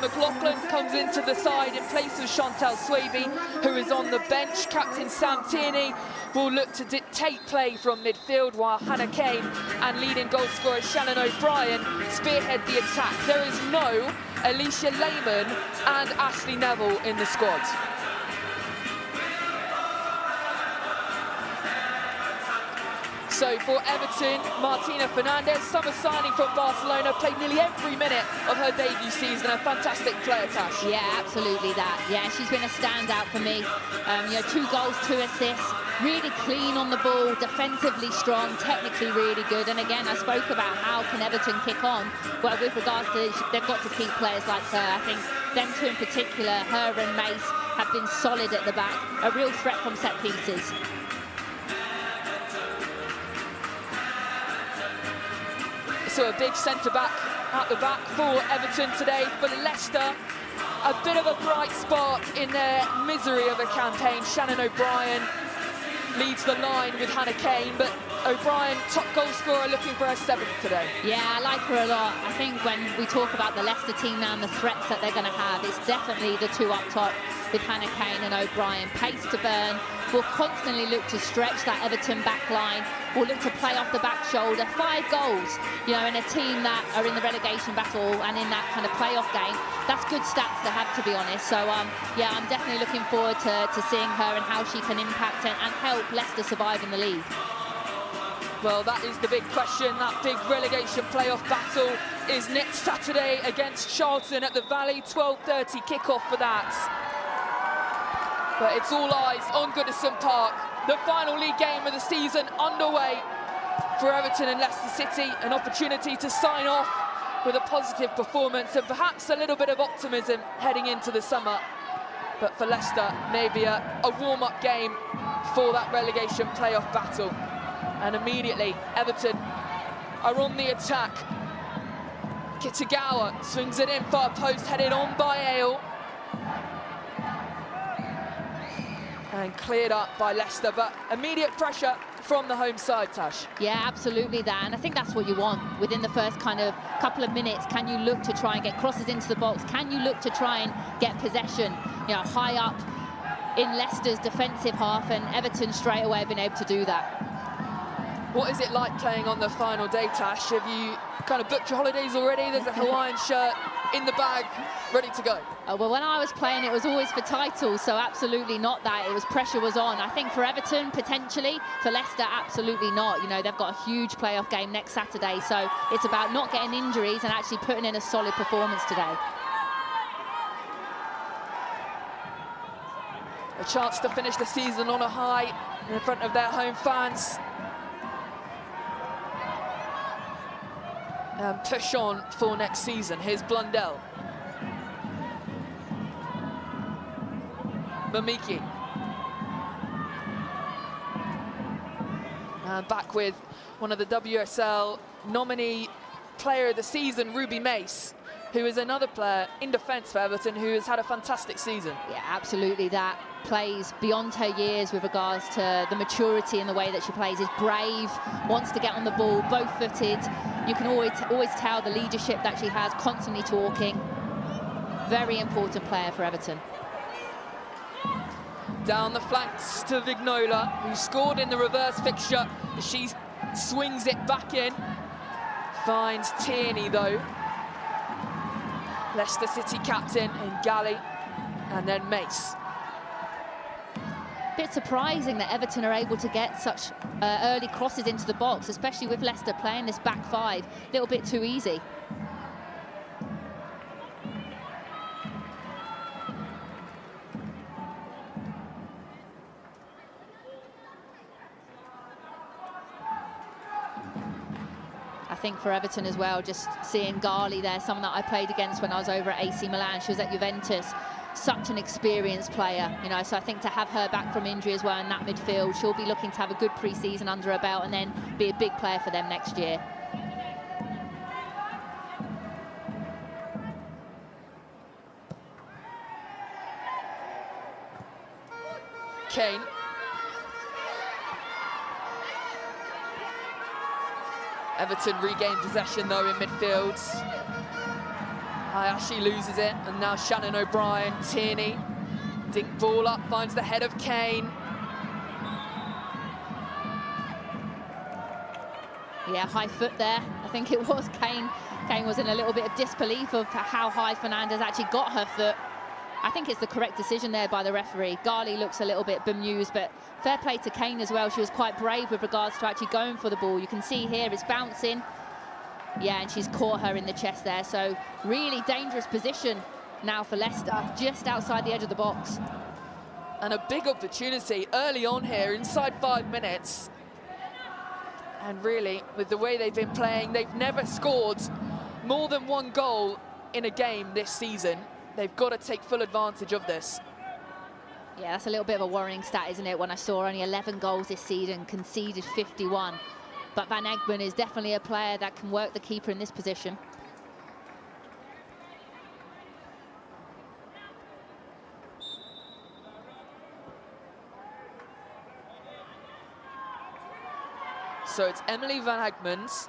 McLaughlin comes into the side in place of Chantal Swaby, who is on the bench. Captain Sam Tierney will look to dictate play from midfield, while Hannah Kane and leading goal scorer Shannon O'Brien spearhead the attack. There is no Alicia Lehman and Ashley Neville in the squad. So for Everton, Martina Fernandez, summer signing from Barcelona, played nearly every minute of her debut season. A fantastic player, Tash. Yeah, absolutely that. Yeah, she's been a standout for me. 2 goals, 2 assists, really clean on the ball, defensively strong, technically really good. And again, I spoke about how can Everton kick on. Well, with regards to, they've got to keep players like her. I think them two in particular, her and Mace, have been solid at the back, a real threat from set pieces. So a big centre-back at the back for Everton today. For Leicester, a bit of a bright spark in their misery of a campaign. Shannon O'Brien leads the line with Hannah Kane, but O'Brien, top goal scorer, looking for her 7th today. Yeah, I like her a lot. I think when we talk about the Leicester team now and the threats that they're going to have, it's definitely the 2 up top with Hannah Kane and O'Brien. Pace to burn. We'll constantly look to stretch that Everton back line. We'll look to play off the back shoulder. 5 goals, in a team that are in the relegation battle and in that kind of playoff game. That's good stats to have, to be honest. So, yeah, I'm definitely looking forward to seeing her and how she can impact and help Leicester survive in the league. Well, that is the big question. That big relegation playoff battle is next Saturday against Charlton at the Valley. 12:30 kickoff for that. But it's all eyes on Goodison Park. The final league game of the season underway for Everton and Leicester City. An opportunity to sign off with a positive performance and perhaps a little bit of optimism heading into the summer. But for Leicester, maybe a warm-up game for that relegation playoff battle. And immediately, Everton are on the attack. Kitagawa swings it in, far post, headed on by Ale. And cleared up by Leicester, but immediate pressure from the home side, Tash. Yeah, absolutely that, and I think that's what you want within the first kind of couple of minutes. Can you look to try and get crosses into the box? Can you look to try and get possession, high up in Leicester's defensive half, and Everton straight away have been able to do that. What is it like playing on the final day, Tash? Have you kind of booked your holidays already? There's a Hawaiian shirt in the bag, ready to go. Well, when I was playing, it was always for titles, so absolutely not that. Pressure was on. I think for Everton, potentially. For Leicester, absolutely not. They've got a huge playoff game next Saturday, so it's about not getting injuries and actually putting in a solid performance today. A chance to finish the season on a high in front of their home fans. Push on for next season. Here's Blundell. Mamiki. And back with one of the WSL nominee player of the season, Ruby Mace, who is another player in defence for Everton who has had a fantastic season. Yeah, absolutely. That plays beyond her years with regards to the maturity and the way that she plays. Is brave, wants to get on the ball, both-footed. You can always tell the leadership that she has, constantly talking. Very important player for Everton. Down the flanks to Vignola, who scored in the reverse fixture. She swings it back in. Finds Tierney, though. Leicester City captain in Galley, and then Mace. Bit surprising that Everton are able to get such early crosses into the box, especially with Leicester playing this back 5. A little bit too easy. I think for Everton as well, just seeing Gali there, someone that I played against when I was over at AC Milan. She was at Juventus. Such an experienced player, so I think to have her back from injury as well in that midfield, she'll be looking to have a good pre-season under her belt and then be a big player for them next year. Kane. Everton regain possession though in midfield. Hayashi loses it, and now Shannon O'Brien, Tierney, dink ball up, finds the head of Kane. Yeah, high foot there. I think it was Kane. Kane was in a little bit of disbelief of how high Fernandez actually got her foot. I think it's the correct decision there by the referee. Ghali looks a little bit bemused, but fair play to Kane as well. She was quite brave with regards to actually going for the ball. You can see here it's bouncing. Yeah, and she's caught her in the chest there. So really dangerous position now for Leicester, just outside the edge of the box. And a big opportunity early on here, inside 5 minutes. And really, with the way they've been playing, they've never scored more than 1 goal in a game this season. They've got to take full advantage of this. Yeah, that's a little bit of a worrying stat, isn't it? When I saw only 11 goals this season, conceded 51. But Van Egmond is definitely a player that can work the keeper in this position. So it's Emily Van Egmond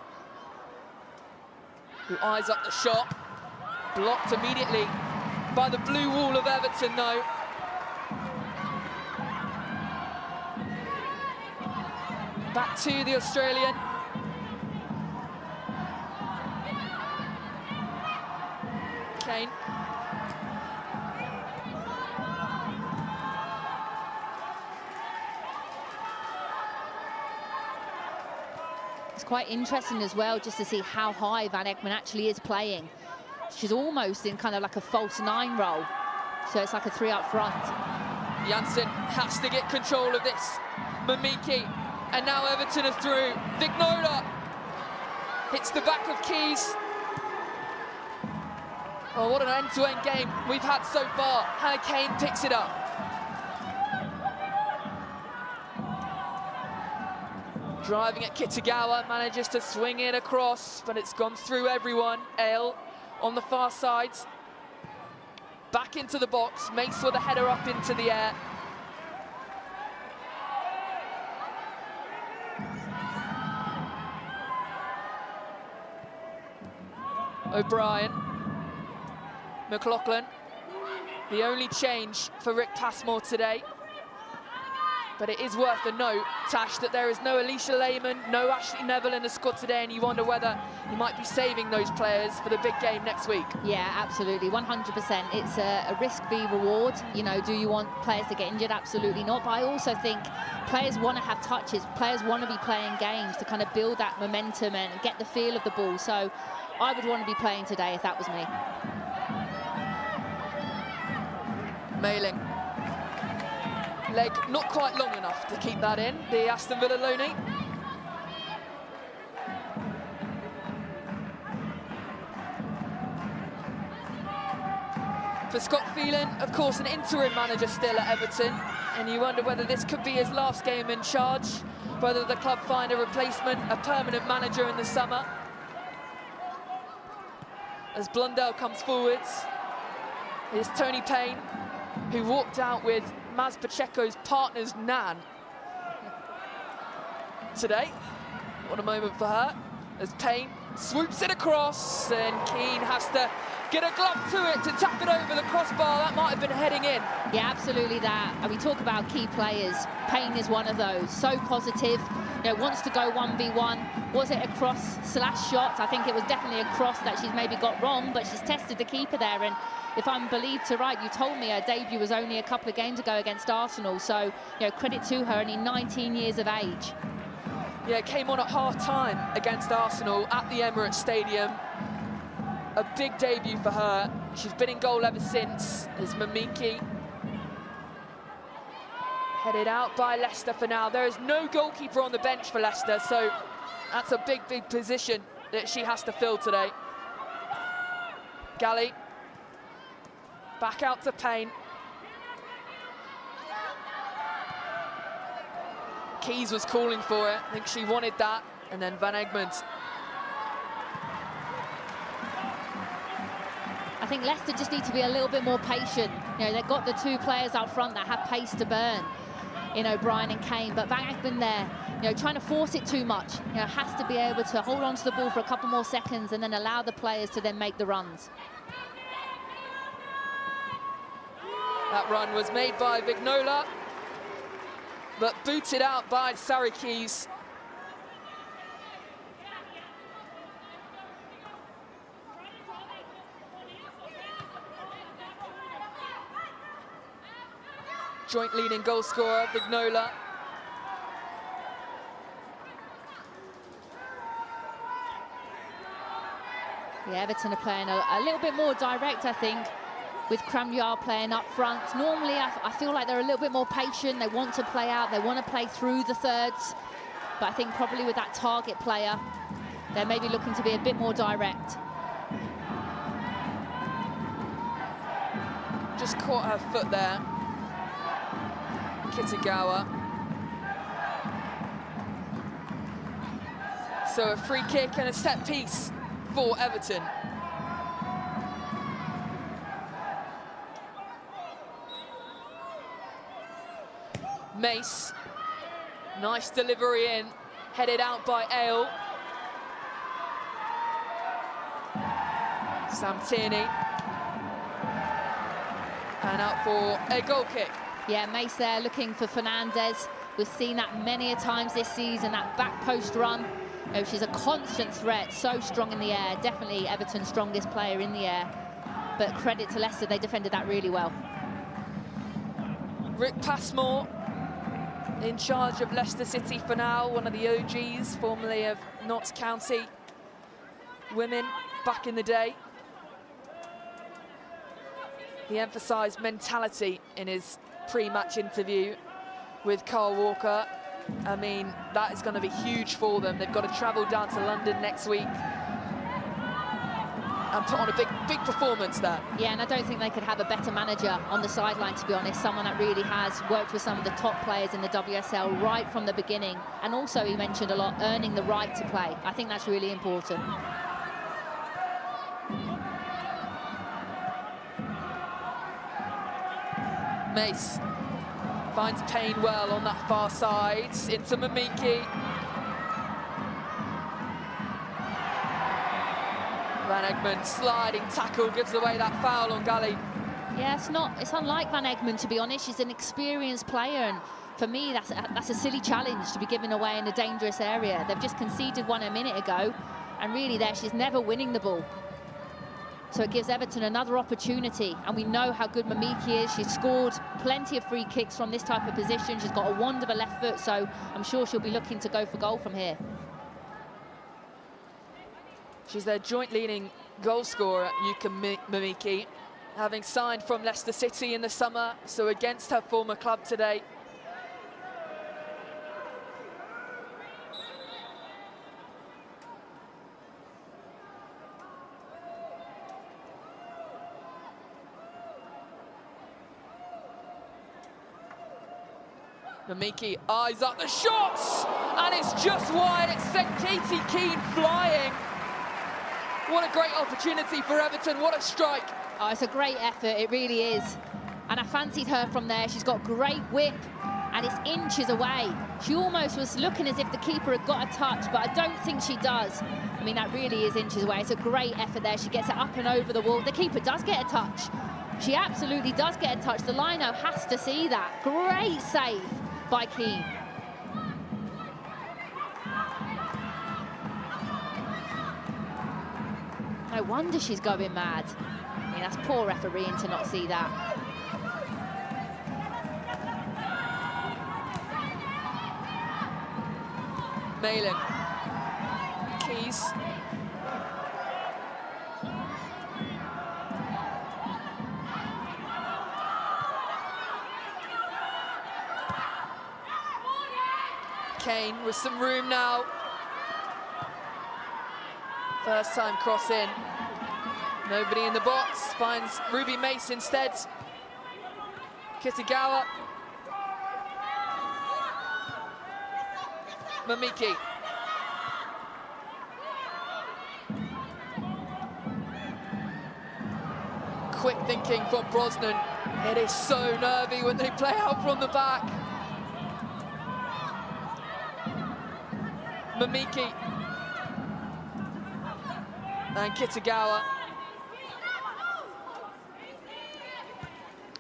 who eyes up the shot. Blocked immediately by the blue wall of Everton, though. Back to the Australian. Kane. It's quite interesting as well just to see how high Van Egmond actually is playing. She's almost in kind of like a false 9 role. So it's like a 3 up front. Janssen has to get control of this. Mamiki. And now Everton are through. Vignola hits the back of Keys. Oh, what an end-to-end game we've had so far. Hannah Kane picks it up. Driving at Kitagawa, manages to swing it across, but it's gone through everyone. Ale on the far side. Back into the box, makes with a header up into the air. O'Brien. McLaughlin. The only change for Rick Passmore today. But it is worth a note, Tash, that there is no Alicia Lehman, no Ashley Neville in the squad today, and you wonder whether you might be saving those players for the big game next week. Yeah, absolutely, 100%. It's a risk v reward. You know, do you want players to get injured? Absolutely not. But I also think players want to have touches. Players want to be playing games to kind of build that momentum and get the feel of the ball. So I would want to be playing today if that was me. Mailing. Leg not quite long enough to keep that in, the Aston Villa loanee. For Scott Phelan, of course, an interim manager still at Everton, and you wonder whether this could be his last game in charge, whether the club find a replacement, a permanent manager in the summer. As Blundell comes forwards, here's Tony Payne, who walked out with Maz Pacheco's partner's nan today. What a moment for her, as Payne swoops it across, and Keane has to get a glove to it to tap it over the crossbar. That might have been heading in. Yeah, absolutely that. And we talk about key players. Payne is one of those. So positive, you know, wants to go 1v1. Was it a cross/shot? I think it was definitely a cross that she's maybe got wrong, but she's tested the keeper there. And if I'm believed to right, you told me her debut was only a couple of games ago against Arsenal. So, you know, credit to her, only 19 years of age. Yeah, it came on at half-time against Arsenal at the Emirates Stadium. A big debut for her. She's been in goal ever since, as Mamiki. Headed out by Leicester for now. There is no goalkeeper on the bench for Leicester, so that's a big, big position that she has to fill today. Ghali. Back out to Payne. Keys was calling for it. I think she wanted that. And then Van Egmond. I think Leicester just need to be a little bit more patient. You know, they've got the 2 players up front that have pace to burn in O'Brien and Kane, but Van Egmond there, you know, trying to force it too much. You know, has to be able to hold on to the ball for a couple more seconds and then allow the players to then make the runs. That run was made by Vignola, but booted out by Sarikis. Joint leading goal scorer, Vignola. Yeah, Everton are playing a little bit more direct, I think, with Cramyard playing up front. Normally, I feel like they're a little bit more patient. They want to play out. They want to play through the thirds. But I think probably with that target player, they're maybe looking to be a bit more direct. Just caught her foot there. Kitagawa. So a free kick and a set piece for Everton. Mace, nice delivery in, headed out by Ale. Sam Tierney. And out for a goal kick. Yeah, Mace there looking for Fernandez. We've seen that many a times this season, that back post run. You know, she's a constant threat, so strong in the air. Definitely Everton's strongest player in the air. But credit to Leicester, they defended that really well. Rick Passmore in charge of Leicester City for now, one of the OGs, formerly of Notts County women back in the day. He emphasised mentality in his pre-match interview with Carl Walker. I mean, that is going to be huge for them. They've got to travel down to London next week and put on a big performance there. Yeah, and I don't think they could have a better manager on the sideline, to be honest. Someone that really has worked with some of the top players in the WSL right from the beginning. And also, he mentioned a lot, earning the right to play. I think that's really important. Mace finds Payne well on that far side, into Mamiki. Van Egmond sliding tackle, gives away that foul on Galley. Yeah, it's unlike Van Egmond, to be honest. She's an experienced player, and for me, that's a silly challenge to be given away in a dangerous area. They've just conceded one a minute ago, and really there, she's never winning the ball. So it gives Everton another opportunity, and we know how good Mamiki is. She's scored plenty of free kicks from this type of position. She's got a wand of a left foot, so I'm sure she'll be looking to go for goal from here. She's their joint leading goal scorer, Yuka Mamiki, having signed from Leicester City in the summer, so against her former club today. Mamiki eyes up the shots, and it's just wide. It sent Katie Keane flying. What a great opportunity for Everton, what a strike. Oh, it's a great effort, it really is. And I fancied her from there. She's got great whip, and it's inches away. She almost was looking as if the keeper had got a touch, but I don't think she does. I mean, that really is inches away. It's a great effort there. She gets it up and over the wall. The keeper does get a touch. She absolutely does get a touch. The lino has to see that. Great save by Keane. No wonder she's going mad. I mean, that's poor refereeing to not see that. Malin. Keys. Kane with some room now. First time cross in. Nobody in the box. Finds Ruby Mace instead. Kitagawa. Mamiki. Quick thinking from Brosnan. It is so nervy when they play out from the back. Mamiki. And Kitagawa.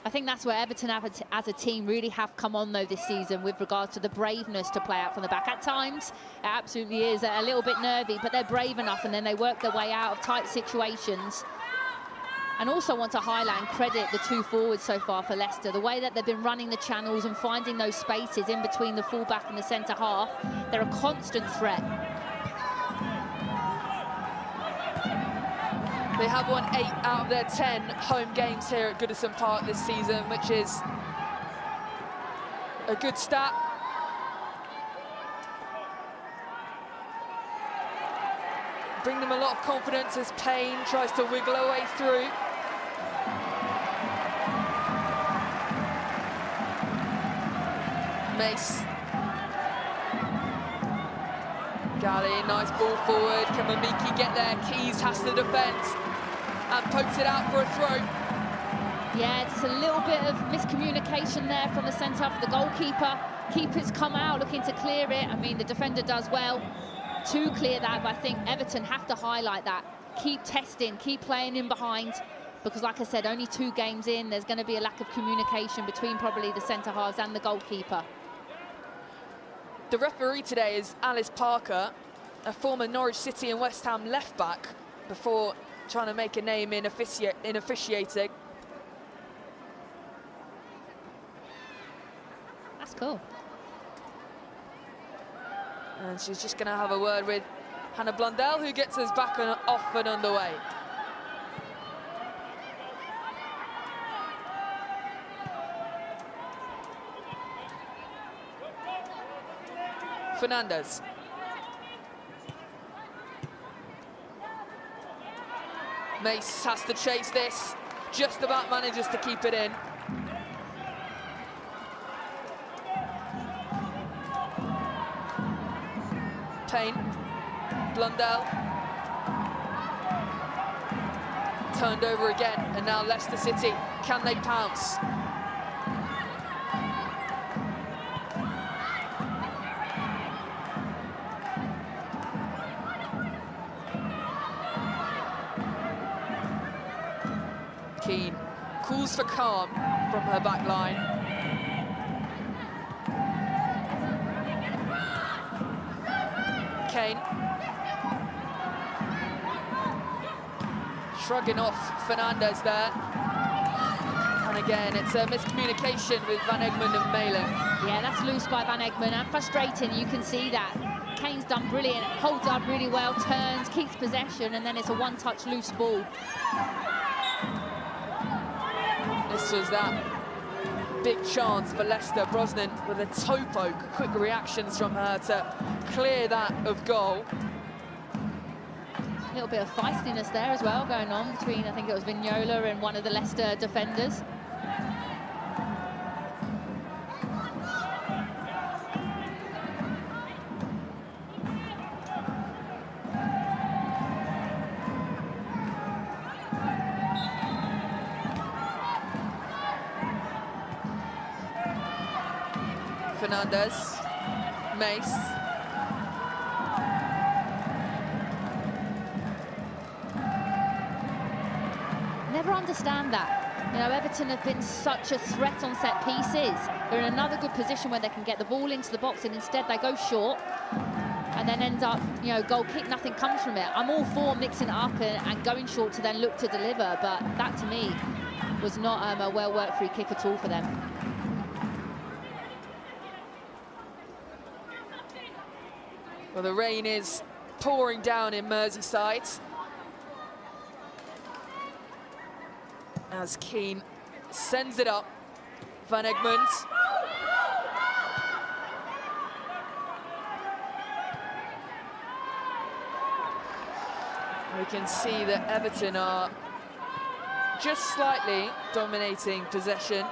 I think that's where Everton as a team really have come on, though, this season with regards to the braveness to play out from the back. At times, it absolutely is a little bit nervy, but they're brave enough, and then they work their way out of tight situations. And also want to highlight and credit the two forwards so far for Leicester. The way that they've been running the channels and finding those spaces in between the fullback and the centre-half, they're a constant threat. They have won 8 out of their 10 home games here at Goodison Park this season, which is a good stat. Bring them a lot of confidence as Payne tries to wiggle her way through. Mace. Galley, nice ball forward. Can Mamiki get there? Keys has to defend and pokes it out for a throw. Yeah, just a little bit of miscommunication there from the centre of the goalkeeper. Keeper's come out looking to clear it. I mean, the defender does well to clear that, but I think Everton have to highlight that. Keep testing, keep playing in behind, because like I said, only 2 games in, there's going to be a lack of communication between probably the centre halves and the goalkeeper. The referee today is Alice Parker, a former Norwich City and West Ham left-back, before trying to make a name in officiating. That's cool. And she's just going to have a word with Hannah Blundell, who gets us back and off and underway. Fernandez. Mace has to chase this, just about manages to keep it in. Payne, Blundell. Turned over again, and now Leicester City, can they pounce? Keane calls for calm from her back line. Kane. Shrugging off Fernandez there. And again, it's a miscommunication with Van Egmond and Malin. Yeah, that's loose by Van Egmond, and frustrating, you can see that. Kane's done brilliant, holds up really well, turns, keeps possession, and then it's a one-touch loose ball. This was that big chance for Leicester. Brosnan with a toe poke. Quick reactions from her to clear that of goal. A little bit of feistiness there as well going on between, I think it was Vignola and one of the Leicester defenders. Fernandez, Mace. Never understand that. You know, Everton have been such a threat on set pieces. They're in another good position where they can get the ball into the box, and instead they go short and then end up, you know, goal kick, nothing comes from it. I'm all for mixing it up and going short to then look to deliver, but that to me was not a well-worked free kick at all for them. Well, the rain is pouring down in Merseyside as Keane sends it up. Van Egmond. We can see that Everton are just slightly dominating possession.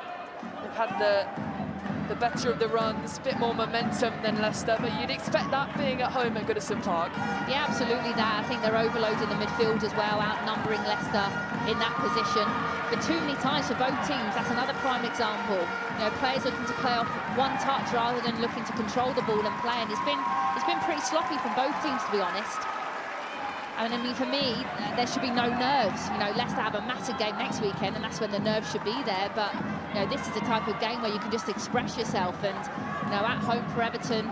They've had the better of the runs, a bit more momentum than Leicester, but you'd expect that being at home at Goodison Park. Yeah, absolutely that. I think they're overloading the midfield as well, outnumbering Leicester in that position. But too many times for both teams, that's another prime example. You know, players looking to play off one touch rather than looking to control the ball and play, and it's been pretty sloppy from both teams, to be honest. And I mean, for me, there should be no nerves. You know, Leicester have a massive game next weekend, and that's when the nerves should be there. But you know, this is the type of game where you can just express yourself, and, you know, at home for Everton.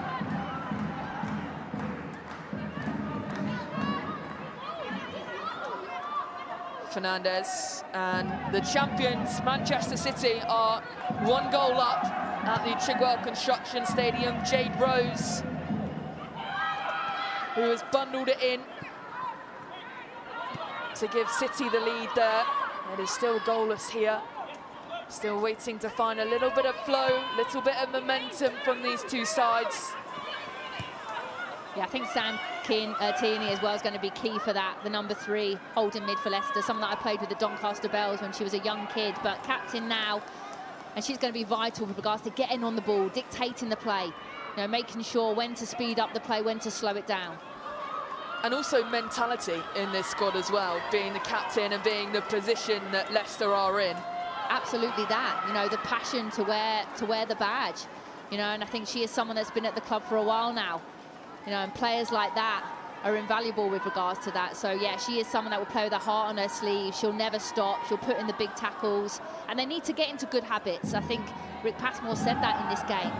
Fernandes, and the champions, Manchester City, are 1 goal up at the Chigwell Construction Stadium. Jade Rose, who has bundled it in to give City the lead there. It is still goalless here. Still waiting to find a little bit of flow, little bit of momentum from these two sides. Yeah, I think Sam Tierney as well is going to be key for that, the number 3 holding mid for Leicester, someone that I played with the Doncaster Bells when she was a young kid, but captain now, and she's going to be vital with regards to getting on the ball, dictating the play, you know, making sure when to speed up the play, when to slow it down. And also mentality in this squad as well, being the captain and being the position that Leicester are in. Absolutely that, you know, the passion to wear the badge, you know, and I think she is someone that's been at the club for a while now. You know, and players like that are invaluable with regards to that. So, yeah, she is someone that will play with her heart on her sleeve. She'll never stop. She'll put in the big tackles. And they need to get into good habits. I think Rick Passmore said that in this game.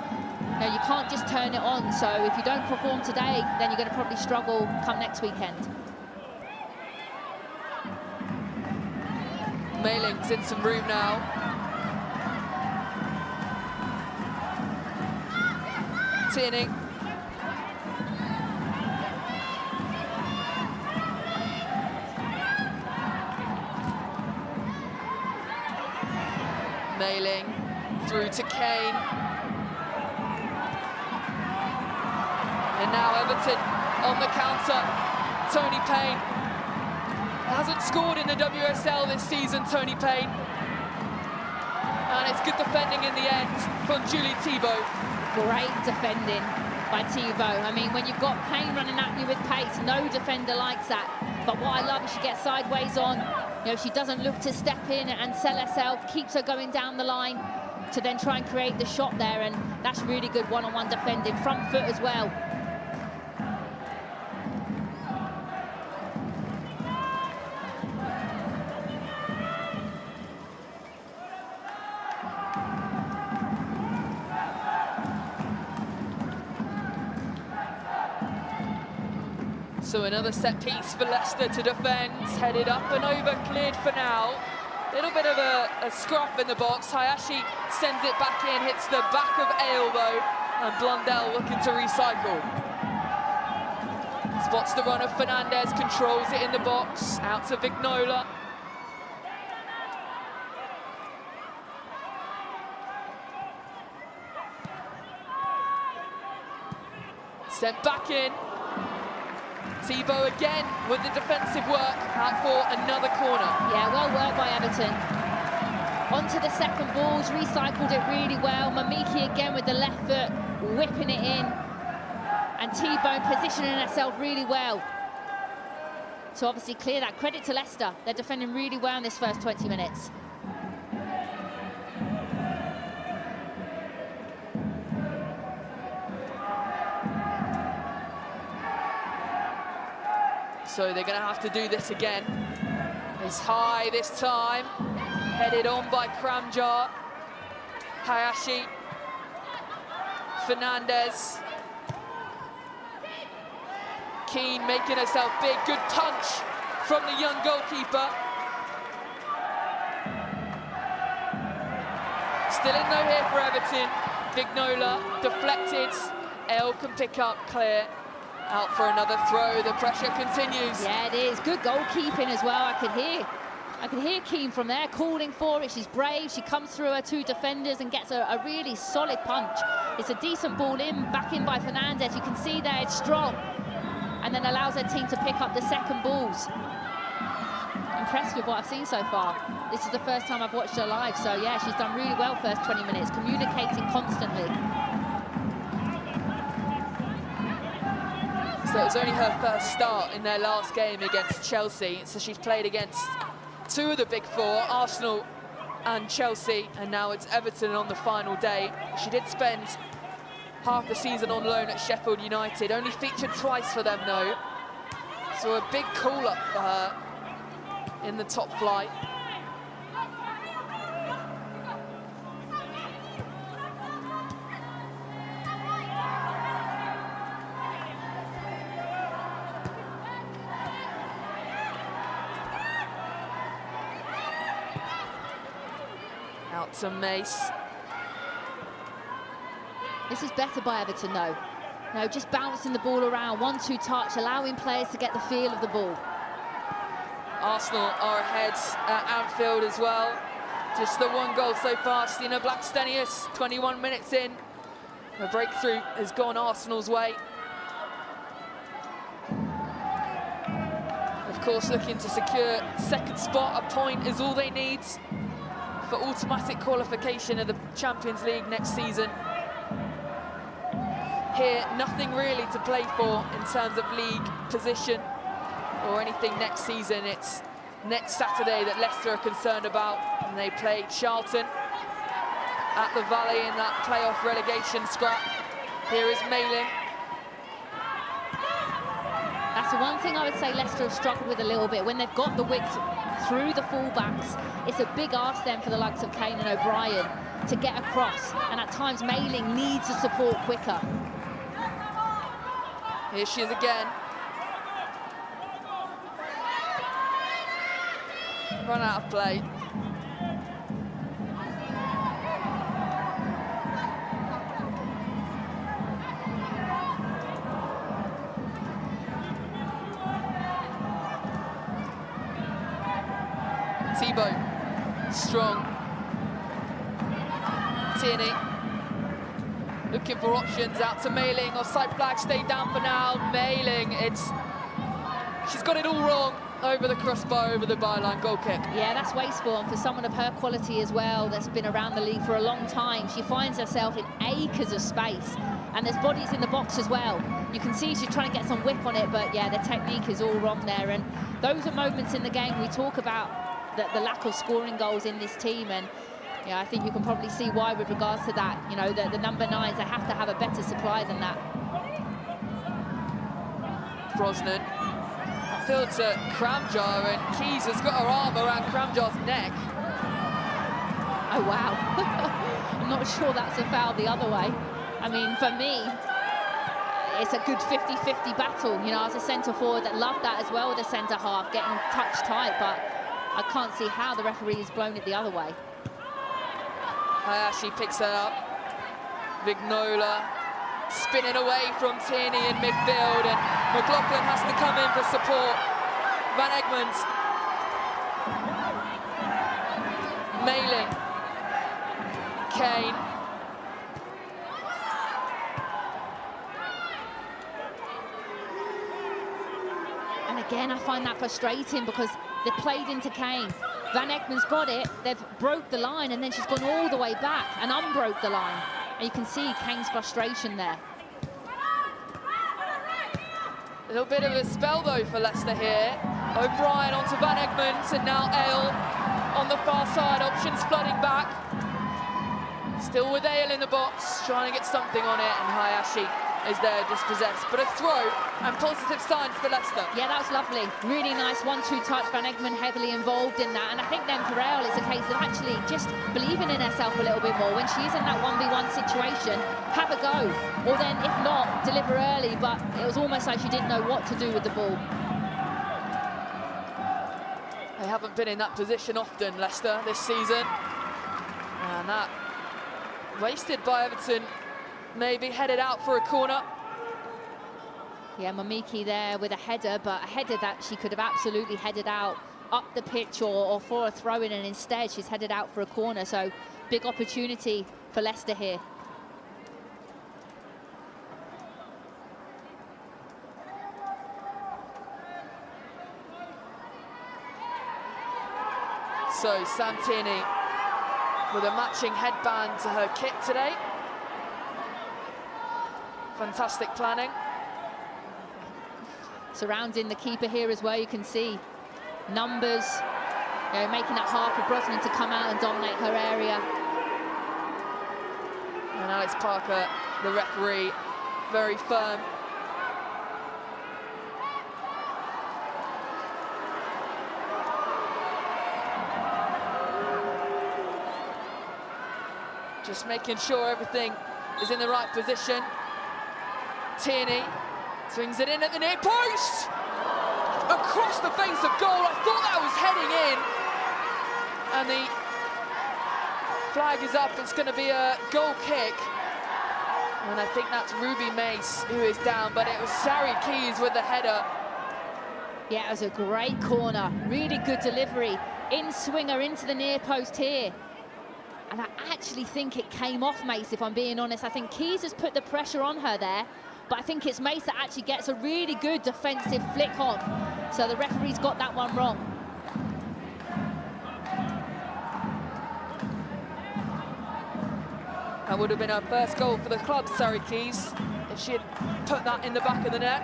You know, you can't just turn it on. So if you don't perform today, then you're going to probably struggle come next weekend. Mailing's in some room now. Tierney. Mailing through to Kane. And now Everton on the counter. Tony Payne hasn't scored in the WSL this season, Tony Payne. And it's good defending in the end from Julie Thibault. Great defending by Thibault. I mean, when you've got Payne running at you with pace, no defender likes that. But what I love is she gets sideways on. You know, she doesn't look to step in and sell herself, keeps her going down the line to then try and create the shot there, and that's really good one-on-one defending, front foot as well. So another set piece for Leicester to defend, headed up and over, cleared for now. Little bit of a scruff in the box. Hayashi sends it back in, hits the back of elbow, and Blundell looking to recycle. Spots the run of Fernandes, controls it in the box, out to Vignola. Sent back in. Thibault again with the defensive work, out for another corner. Yeah, well worked by Everton. Onto the second balls, recycled it really well. Mamiki again with the left foot, whipping it in. And Thibault positioning herself really well to obviously clear that. Credit to Leicester, they're defending really well in this first 20 minutes. So they're going to have to do this again. It's high this time. Headed on by Kramjar. Hayashi. Fernandes. Keane making herself big. Good punch from the young goalkeeper. Still in though here for Everton. Vignola deflected. El can pick up, clear. Out for another throw, the pressure continues. Yeah, it is. Good goalkeeping as well. I could hear Keane from there calling for it. She's brave. She comes through her 2 defenders and gets a really solid punch. It's a decent ball in, back in by Fernandes. You can see there it's strong. And then allows her team to pick up the second balls. Impressed with what I've seen so far. This is the first time I've watched her live. So yeah, she's done really well first 20 minutes, communicating constantly. So it was only her first start in their last game against Chelsea. So she's played against 2 of the big 4, Arsenal and Chelsea, and now it's Everton on the final day. She did spend half the season on loan at Sheffield United, only featured twice for them though. So a big call-up for her in the top flight. Out to Mace. This is better by Everton, though. No, just bouncing the ball around, 1-2 touch, allowing players to get the feel of the ball. Arsenal are ahead at Anfield as well. Just the one goal so far. Stina Blackstenius, 21 minutes in. The breakthrough has gone Arsenal's way. Of course, looking to secure second spot. A point is all they need for automatic qualification of the Champions League next season. Here, nothing really to play for in terms of league position or anything next season. It's next Saturday that Leicester are concerned about, and they play Charlton at the Valley in that playoff relegation scrap. Here is Mailing. That's the one thing I would say Leicester have struggled with a little bit. When they've got the width through the fullbacks, it's a big ask then for the likes of Kane and O'Brien to get across, and at times Mailing needs the support quicker. Here she is again. Run out of play. Thibaut, strong. Tierney, looking for options, out to Mailing. Offside flag, stay down for now. Mailing, she's got it all wrong. Over the crossbar, over the byline, goal kick. Yeah, that's wasteful, and for someone of her quality as well, that's been around the league for a long time, she finds herself in acres of space, and there's bodies in the box as well. You can see she's trying to get some whip on it, but yeah, the technique is all wrong there, and those are moments in the game we talk about the lack of scoring goals in this team, and yeah, I think you can probably see why with regards to that. You know, the number 9s, they have to have a better supply than that. Brosnan. Field to Kramjar, and Keys has got her arm around Kramjar's neck. Oh, wow. I'm not sure that's a foul the other way. I mean, for me, it's a good 50-50 battle. You know, as a centre-forward that loved that as well with a centre-half, getting touch tight, but I can't see how the referee has blown it the other way. Hayashi picks her up. Vignola spinning away from Tierney in midfield, and McLaughlin has to come in for support. Van Egmond. Mailing. Kane. And again, I find that frustrating because they played into Kane. Van Egmond's got it, they've broke the line, and then she's gone all the way back and unbroke the line. And you can see Kane's frustration there. A little bit of a spell, though, for Leicester here. O'Brien onto Van Egmond, and now Ale on the far side. Options flooding back. Still with Ale in the box, trying to get something on it, and Hayashi is there dispossessed. But a throw and positive signs for Leicester. Yeah, that was lovely. Really nice 1-2 touch. Van Egmond heavily involved in that. And I think then for Ale, it's a case of actually just believing in herself a little bit more. When she is in that 1v1 situation, have a go. Or then, if not, deliver early. But it was almost like she didn't know what to do with the ball. They haven't been in that position often, Leicester, this season. And that wasted by Everton. Maybe headed out for a corner. Yeah, Mamiki there with a header, but a header that she could have absolutely headed out up the pitch or for a throw-in, and instead she's headed out for a corner. So big opportunity for Leicester here. So Sam Tierney with a matching headband to her kit today. Fantastic planning. Surrounding the keeper here as well, you can see numbers, you know, making it hard for Brosnan to come out and dominate her area. And Alex Parker, the referee, very firm. Just making sure everything is in the right position. Tierney swings it in at the near post! Across the face of goal. I thought that was heading in. And the flag is up. It's going to be a goal kick. And I think that's Ruby Mace who is down, but it was Sari Keys with the header. Yeah, it was a great corner. Really good delivery. In swinger into the near post here. And I actually think it came off Mace, if I'm being honest. I think Keys has put the pressure on her there, but I think it's Mace that actually gets a really good defensive flick on. So the referee's got that one wrong. That would have been her first goal for the club, Sari Keys, if she had put that in the back of the net.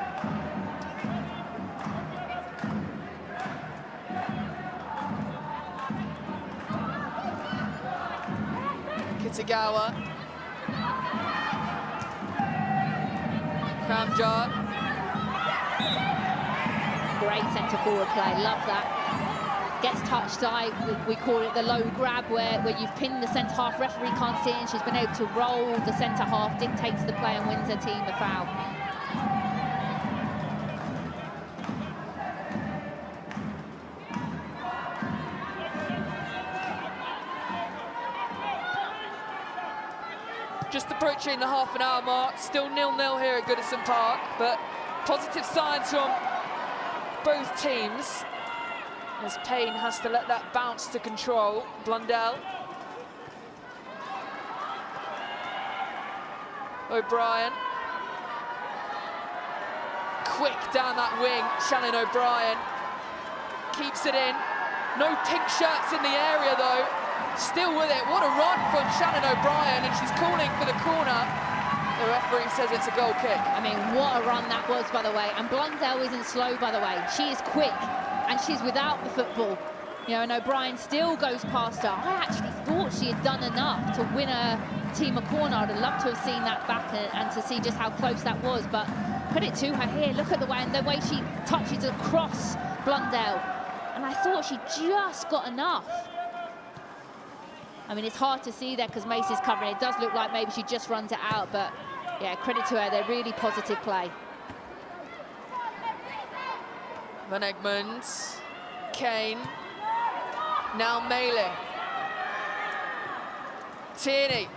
Kitagawa. Kramjar. Great centre forward play, love that. Gets touched high, we call it the low grab, where you've pinned the centre half, referee can't see it, and she's been able to roll the centre half, dictates the play and wins her team the foul. Just approaching the half-an-hour mark, still 0-0 here at Goodison Park, but positive signs from both teams, as Payne has to let that bounce to control. Blundell. O'Brien. Quick down that wing, Shannon O'Brien. Keeps it in. No pink shirts in the area though. Still with it. What a run from Shannon O'Brien, and she's calling for the corner. The referee says it's a goal kick. I mean, what a run that was, by the way. And Blundell isn't slow, by the way. She is quick, and she's without the football. You know, and O'Brien still goes past her. I actually thought she had done enough to win her team a corner. I'd have loved to have seen that back and to see just how close that was. But put it to her here. Look at the way, and the way she touches across Blundell. And I thought she just got enough. I mean, it's hard to see there because Mace is covering. It does look like maybe she just runs it out, but yeah, credit to her. They're really positive play. Van Egmond, Kane, now Mele. Tierney.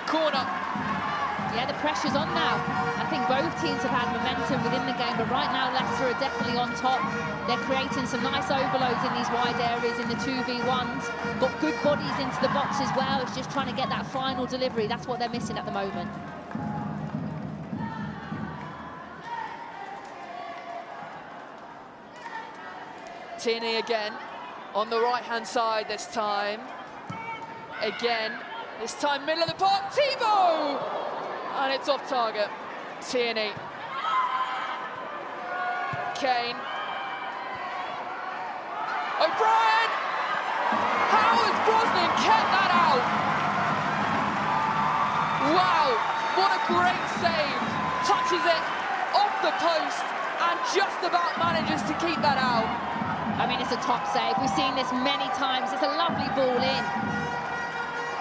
Corner. Yeah, the pressure's on now. I think both teams have had momentum within the game, but right now Leicester are definitely on top. They're creating some nice overloads in these wide areas in the 2v1s. Got good bodies into the box as well. It's just trying to get that final delivery. That's what they're missing at the moment. Tierney again, on the right-hand side this time. Again, this time middle of the park, Thibault! And it's off target. Tierney. Kane. O'Brien! How has Brosnan kept that out? Wow, what a great save. Touches it off the post and just about manages to keep that out. I mean, it's a top save. We've seen this many times. It's a lovely ball in.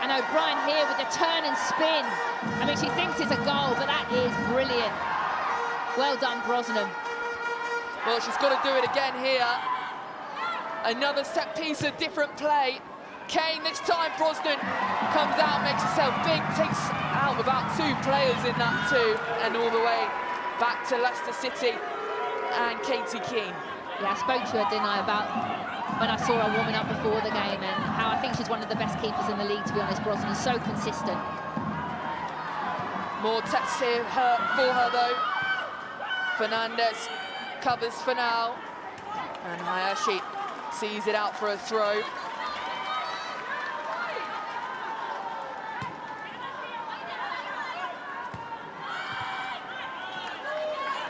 And O'Brien here with the turn and spin. I mean, she thinks it's a goal, but that is brilliant. Well done, Brosnan. Well, she's got to do it again here. Another set piece, a different play. Kane this time, Brosnan comes out, makes herself big, takes out about 2 players in that too, and all the way back to Leicester City and Katie Keane. Yeah, I spoke to her, didn't I, about when I saw her warming up before the game and how I think she's one of the best keepers in the league, to be honest. Brosnan is so consistent. More tests here for her though. Fernandez covers for now, and Hayashi sees it out for a throw.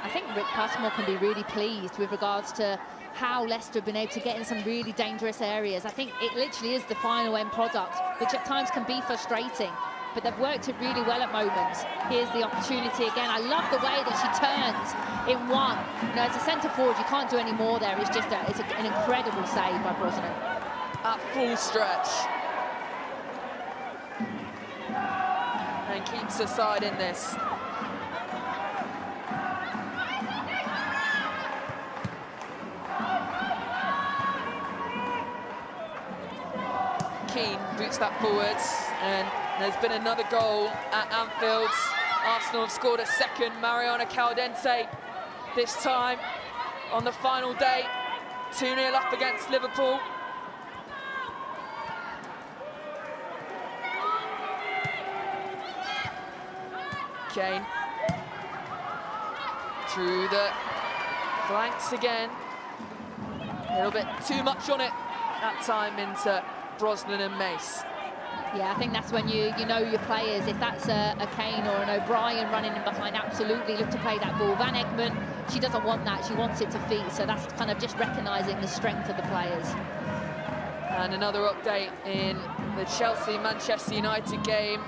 I think Rick Passmore can be really pleased with regards to how Leicester have been able to get in some really dangerous areas. I think it literally is the final end product, which at times can be frustrating, but they've worked it really well at moments. Here's the opportunity again. I love the way that she turns in one. You know, as a centre forward, you can't do any more there. It's just an incredible save by Brosnan. At full stretch. And keeps her side in this. Keane boots that forwards, and there's been another goal at Anfield. Arsenal have scored a second. Mariana Caldente, this time on the final day, 2-0 up against Liverpool. Kane through the flanks again. A little bit too much on it that time into Brosnan and Mace. Yeah, I think that's when you know your players. If that's a Kane or an O'Brien running in behind, absolutely look to play that ball. Van Egmond, she doesn't want that. She wants it to feet. So that's kind of just recognising the strength of the players. And another update in the Chelsea-Manchester United game.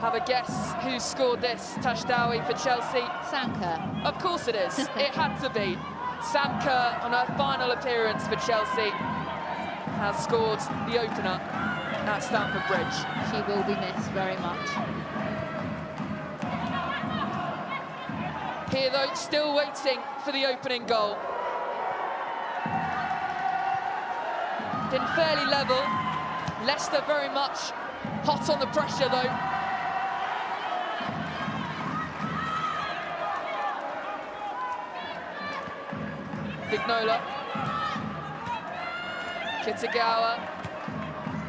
Have a guess who scored this touchdown for Chelsea? Sam Kerr. Of course it is. It had to be. Sam Kerr, on her final appearance for Chelsea, has scored the opener at Stamford Bridge. She will be missed very much. Here, though, still waiting for the opening goal. Been fairly level. Leicester very much hot on the pressure, though. Vignola, Kitagawa,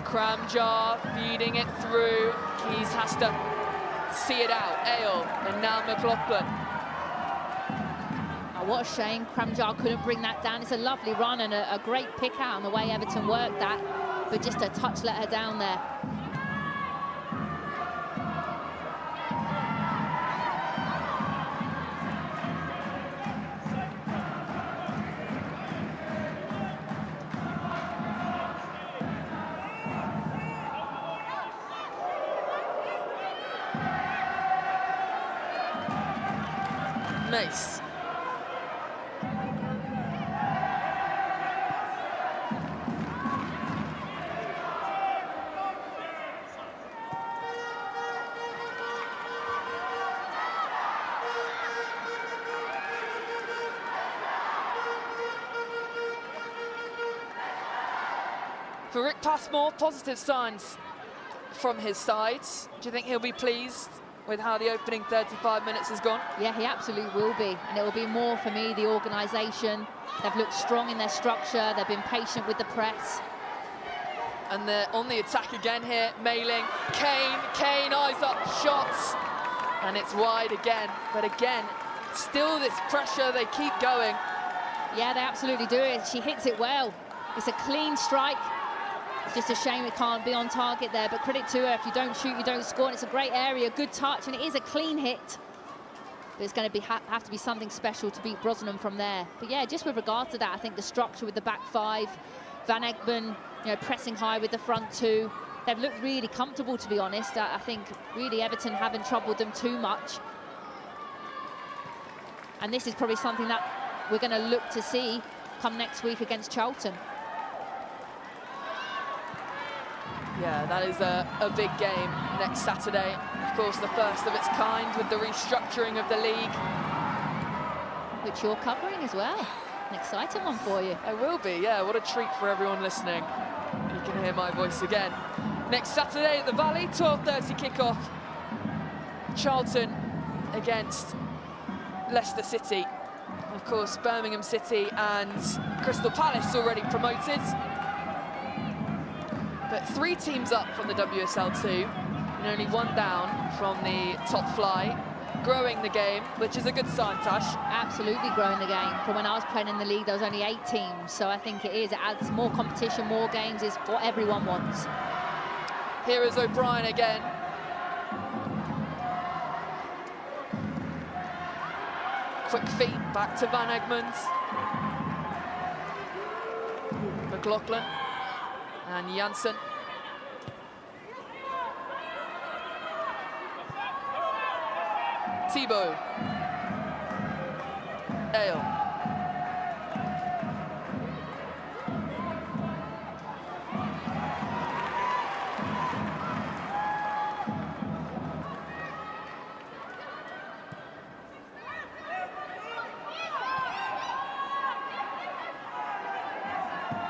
Kramjar feeding it through. Keys has to see it out. Ale, and now McLaughlin. Oh, what a shame Kramjar couldn't bring that down. It's a lovely run and a great pick out on the way Everton worked that, but just a touch let her down there. Mace. For Rick Passmore, positive signs from his side. Do you think he'll be pleased with how the opening 35 minutes has gone? Yeah, he absolutely will be. And it will be more, for me, the organisation. They've looked strong in their structure. They've been patient with the press. And they're on the attack again here. Mailing. Kane, eyes up, shots. And it's wide again. But again, still this pressure. They keep going. Yeah, they absolutely do it. She hits it well. It's a clean strike. Just a shame it can't be on target there, but credit to her. If you don't shoot, you don't score. And it's a great area, good touch, and it is a clean hit. But it's going to have to be something special to beat Brosnan from there. But yeah, just with regard to that, I think the structure with the back five, Van Egmond, pressing high with the front two, they've looked really comfortable, to be honest. I think really Everton haven't troubled them too much. And this is probably something that we're going to look to see come next week against Charlton. Yeah, that is a big game next Saturday. Of course, the first of its kind with the restructuring of the league. Which you're covering as well. An exciting one for you. I will be, yeah. What a treat for everyone listening. You can hear my voice again. Next Saturday at the Valley, 12:30 kickoff. Charlton against Leicester City. Of course, Birmingham City and Crystal Palace already promoted. But 3 teams up from the WSL2 and only 1 down from the top flight, growing the game, which is a good sign, Tash. Absolutely growing the game. From when I was playing in the league, there was only 8 teams, so I think it adds more competition, more games is what everyone wants. Here is O'Brien again. Quick feet back to Van Egmond. McLaughlin. And Janssen. Thibault. Ale.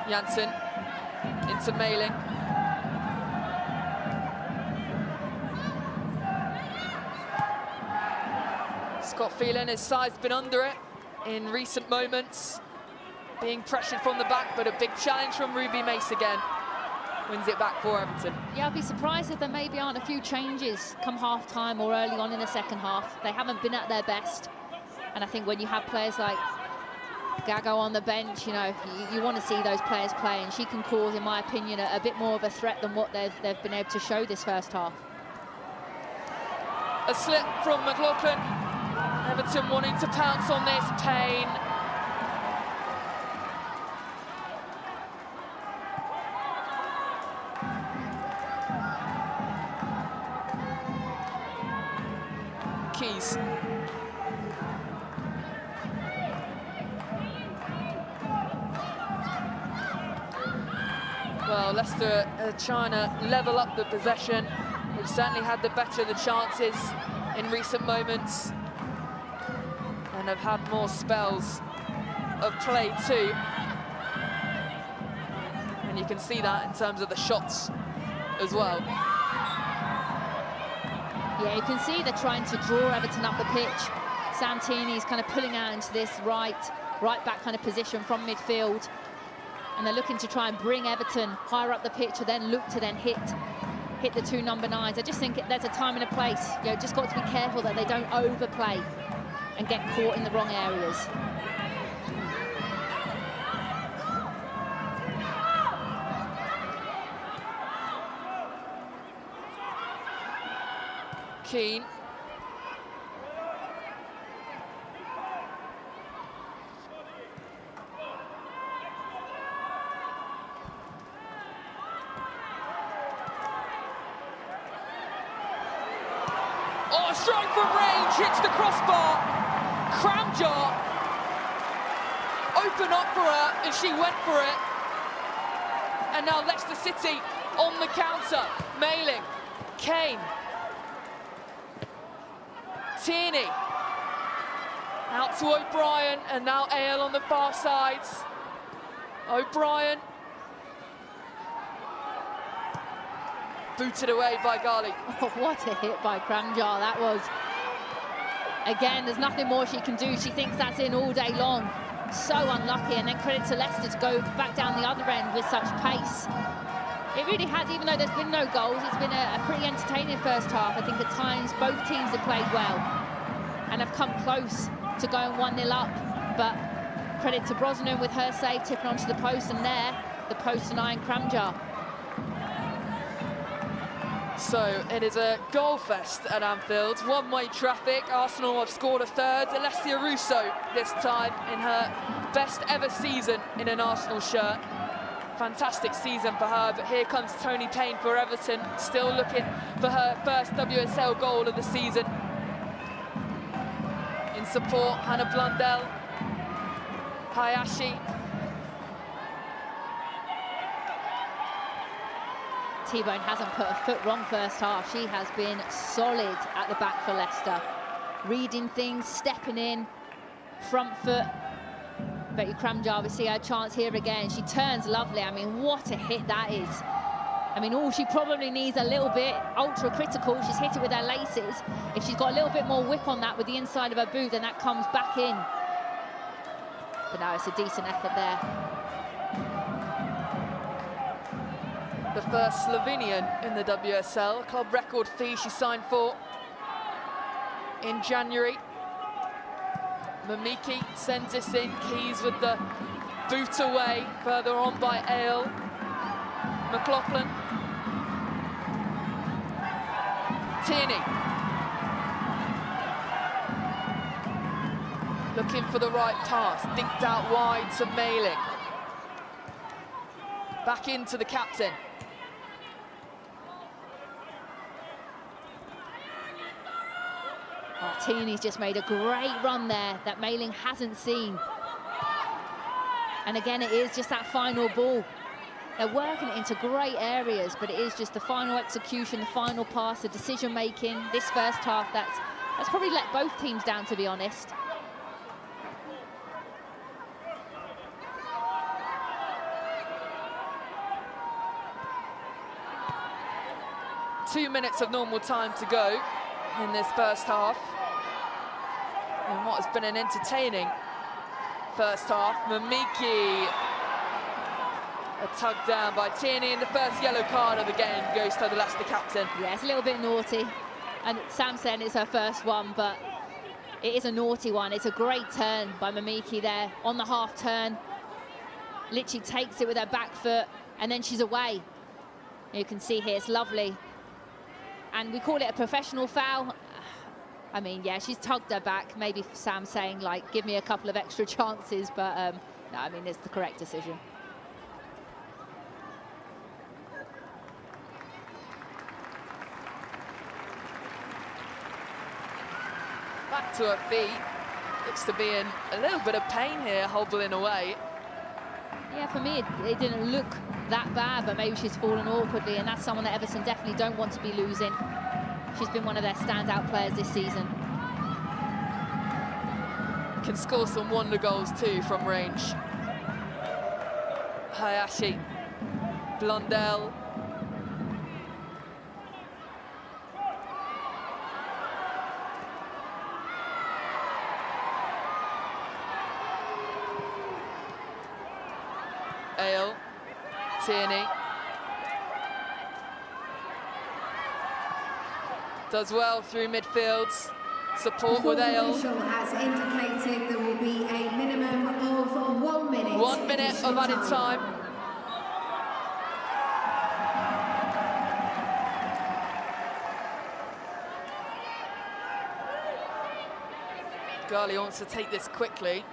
Janssen into Mailing. Just got feeling his side's been under it in recent moments. Being pressured from the back, but a big challenge from Ruby Mace again. Wins it back for Everton. Yeah, I'd be surprised if there maybe aren't a few changes come half-time or early on in the second half. They haven't been at their best. And I think when you have players like Gago on the bench, you know, you want to see those players play, and she can cause, in my opinion, a bit more of a threat than what they've been able to show this first half. A slip from McLaughlin. Everton wanting to pounce on this. Payne. Keys. Well, Leicester are trying to level up the possession. They've certainly had the better of the chances in recent moments and have had more spells of play too. And you can see that in terms of the shots as well. Yeah, you can see they're trying to draw Everton up the pitch. Santini's kind of pulling out into this right back kind of position from midfield. And they're looking to try and bring Everton higher up the pitch to then look to then hit the two number 9s. I just think there's a time and a place. You know, just got to be careful that they don't overplay and get caught in the wrong areas. Keane. Oh, a strike from range, hits the crossbar. Cramjar opened up for her and she went for it. And now Leicester City on the counter. Mailing, Kane. Tierney. Out to O'Brien, and now Ale on the far sides. O'Brien. Booted away by Gali. Oh, what a hit by Cramjar that was. Again, there's nothing more she can do. She thinks that's in all day long. So unlucky, and then credit to Leicester to go back down the other end with such pace. It really has, even though there's been no goals, it's been a pretty entertaining first half. I think at times both teams have played well and have come close to going 1-0 up. But credit to Brosnan with her save, tipping onto the post, and there, the post denying Cramjar. So it is a goal fest at Anfield. One-way traffic. Arsenal have scored a third. Alessia Russo this time in her best ever season in an Arsenal shirt. Fantastic season for her, but here comes Toni Payne for Everton, still looking for her first WSL goal of the season. In support, Hannah Blundell, Hayashi. T-Bone hasn't put a foot wrong first half. She has been solid at the back for Leicester. Reading things, stepping in, front foot. Betty Cramjar, we see her chance here again. She turns lovely. I mean, what a hit that is. I mean, all she probably needs a little bit ultra critical. She's hit it with her laces. If she's got a little bit more whip on that with the inside of her boot, then that comes back in. But no, it's a decent effort there. The first Slovenian in the WSL. Club record fee she signed for in January. Mamiki sends this in. Keys with the boot away, further on by Ale. McLaughlin. Tierney. Looking for the right pass. Dinked out wide to Mailing. Back into the captain. Oh, Tierney's just made a great run there that Mailing hasn't seen. And again, it is just that final ball. They're working it into great areas, but it is just the final execution, the final pass, the decision-making. This first half, that's probably let both teams down, to be honest. Two minutes of normal time to go in this first half. in what has been an entertaining first half. Mamiki, a tug down by Tierney, and the first yellow card of the game goes to the Leicester captain. Yeah, it's a little bit naughty. And Sam saying it's her first one, but it is a naughty one. It's a great turn by Mamiki there on the half turn. Literally takes it with her back foot, and then she's away. You can see here, it's lovely. And we call it a professional foul. I mean, yeah, she's tugged her back. Maybe Sam saying, like, give me a couple of extra chances, but no, I mean, it's the correct decision. Back to her feet. Looks to be in a little bit of pain here, hobbling away. Yeah, for me, it didn't look that bad, but maybe she's fallen awkwardly, and that's someone that Everton definitely don't want to be losing. She's been one of their standout players this season. Can score some wonder goals too from range. Hayashi, Blondell. Ale, Tierney. Does well through midfields. Support with Ale. The official has indicated there will be a minimum of 1 minute. 1 minute of added time. Garley wants to take this quickly.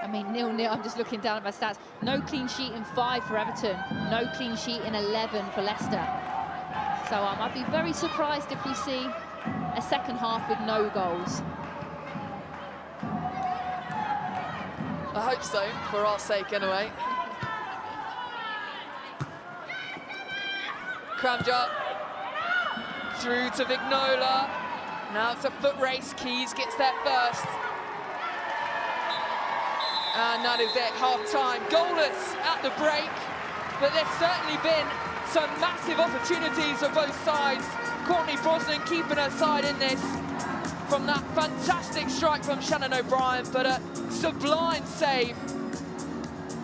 I mean, 0-0, I'm just looking down at my stats. No clean sheet in 5 for Everton. No clean sheet in 11 for Leicester. So I'd be very surprised if we see a second half with no goals. I hope so, for our sake anyway. Kramjar through to Vignola. Now it's a foot race. Keys gets there first. And that is it, half-time. Goalless at the break, but there's certainly been some massive opportunities on both sides. Courtney Brosnan keeping her side in this from that fantastic strike from Shannon O'Brien, but a sublime save.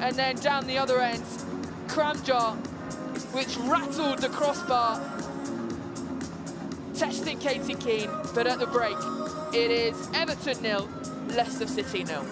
And then down the other end, Kramjar, which rattled the crossbar, testing Katie Keane, but at the break, it is Everton 0, Leicester City 0.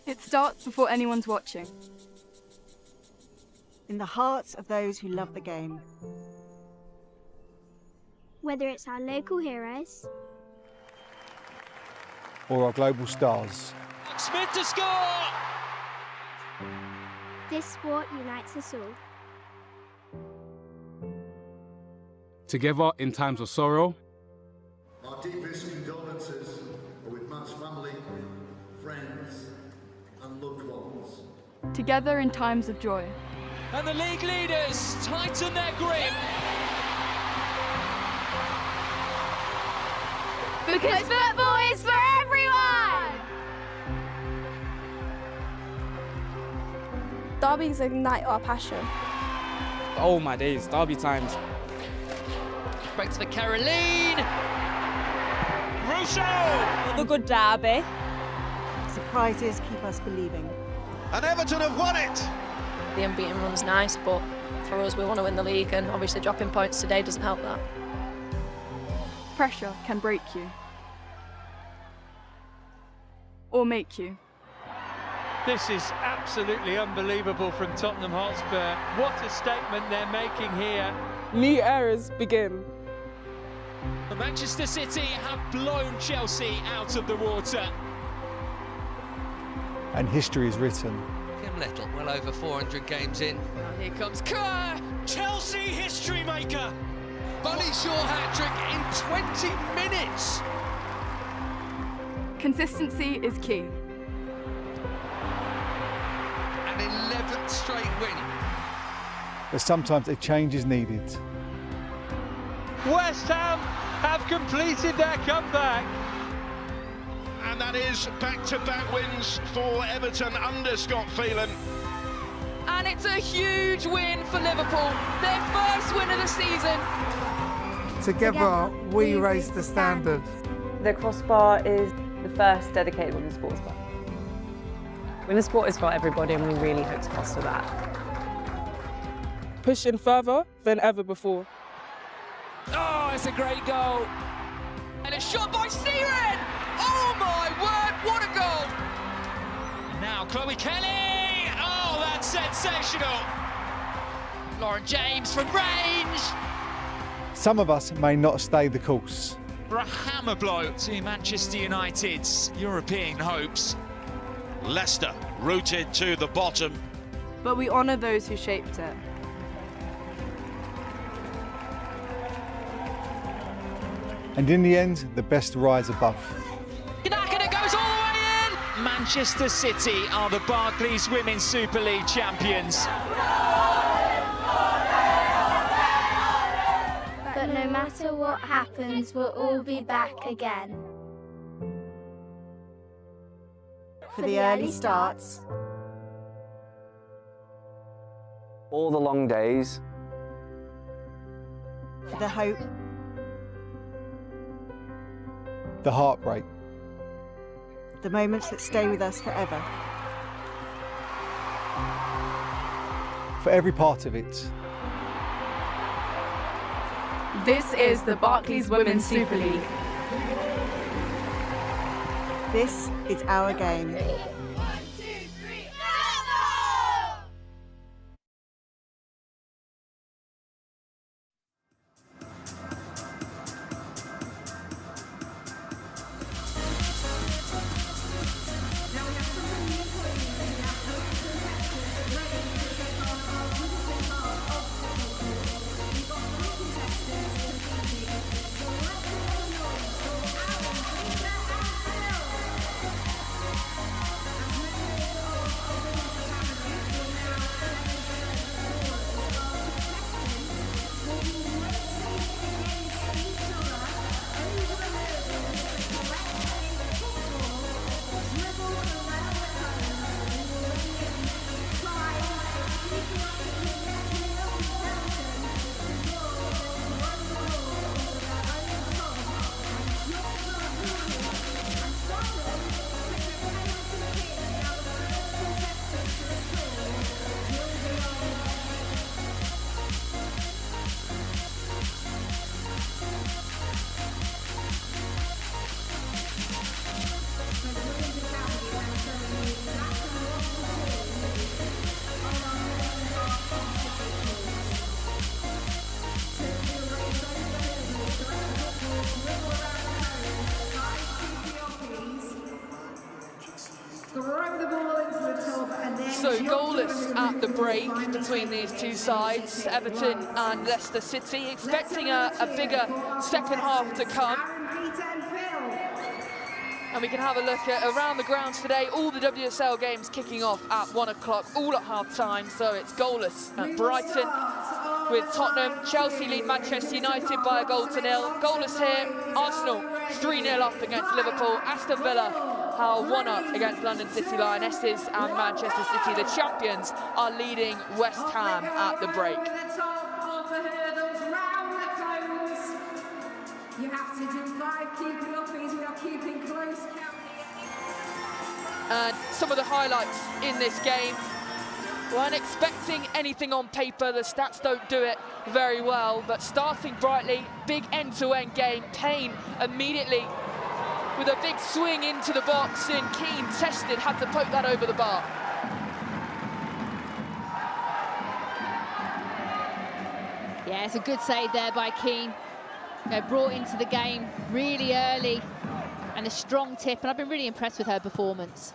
It starts before anyone's watching. In the hearts of those who love the game. Whether it's our local heroes or our global stars. Smith to score! This sport unites us all. Together in times of sorrow. Our deepest condolences are with Matt's family, friends and loved ones. Together in times of joy. And the league leaders tighten their grip. Because football is for everyone! Derbies ignite our passion. Oh my days, derby times. Breaks for Caroline. Rousseau! Another good derby. Surprises keep us believing. And Everton have won it! The unbeaten run's nice, but for us. We want to win the league, and obviously dropping points today doesn't help that. Pressure can break you. Or make you. This is absolutely unbelievable from Tottenham Hotspur. What a statement they're making here. New eras begin. Manchester City have blown Chelsea out of the water. And history is written. Kim Little, well over 400 games in. And here comes Kerr. Chelsea history maker. Bunny Shaw hat-trick in 20 minutes. Consistency is key. An 11th straight win. But sometimes a change is needed. West Ham have completed their comeback. And that is back-to-back wins for Everton under Scott Phelan. And it's a huge win for Liverpool. Their first win of the season. Together, we raise the standard. The Crossbar is the first dedicated women's sports bar. Women's sport is for everybody, and we really hope to foster that. Pushing further than ever before. Oh, it's a great goal. And a shot by Sheeran. Oh my word, what a goal. Now Chloe Kelly. Oh, that's sensational. Lauren James from range. Some of us may not stay the course. For a hammer blow to Manchester United's European hopes. Leicester rooted to the bottom. But we honour those who shaped it. And in the end, the best rise above. And it goes all the way in. Manchester City are the Barclays Women's Super League champions. But no matter what happens, we'll all be back again. For the early starts. All the long days. For the hope. The heartbreak. The moments that stay with us forever. For every part of it. This is the Barclays Women's Super League. This is our game. So goalless at the break between these two sides, Everton and Leicester City, expecting a bigger second half to come. And we can have a look at around the grounds today, all the WSL games kicking off at 1 o'clock, all at half-time, so it's goalless at Brighton with Tottenham. Chelsea lead Manchester United by 1-0. Goalless here, Arsenal 3-0 up against Liverpool. Aston Villa are 1-up against London City Lionesses, and Manchester City, the champions, are leading West Ham at the break. You have to do 5 keeping uppies. We are keeping close count. And some of the highlights in this game. Weren't expecting anything on paper, the stats don't do it very well, but starting brightly, big end-to-end game. Payne immediately with a big swing into the box, and Keane tested, had to poke that over the bar. Yeah, it's a good save there by Keane. You know, brought into the game really early and a strong tip, and I've been really impressed with her performance.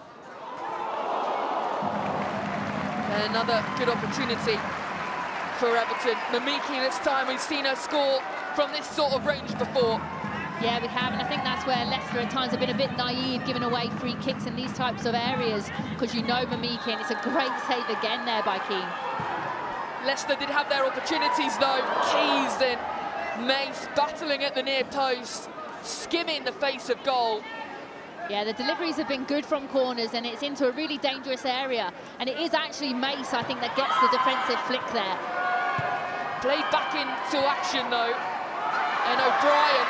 Another good opportunity for Everton. Mamiki, this time we've seen her score from this sort of range before. Yeah, we have, and I think that's where Leicester at times have been a bit naive, giving away free kicks in these types of areas, because you know Mamiki, and it's a great save again there by Keane. Leicester did have their opportunities though. Keys and Mace battling at the near post, skimming the face of goal. Yeah, the deliveries have been good from corners, and it's into a really dangerous area. And it is actually Mace, I think, that gets the defensive flick there. Played back into action though, and O'Brien,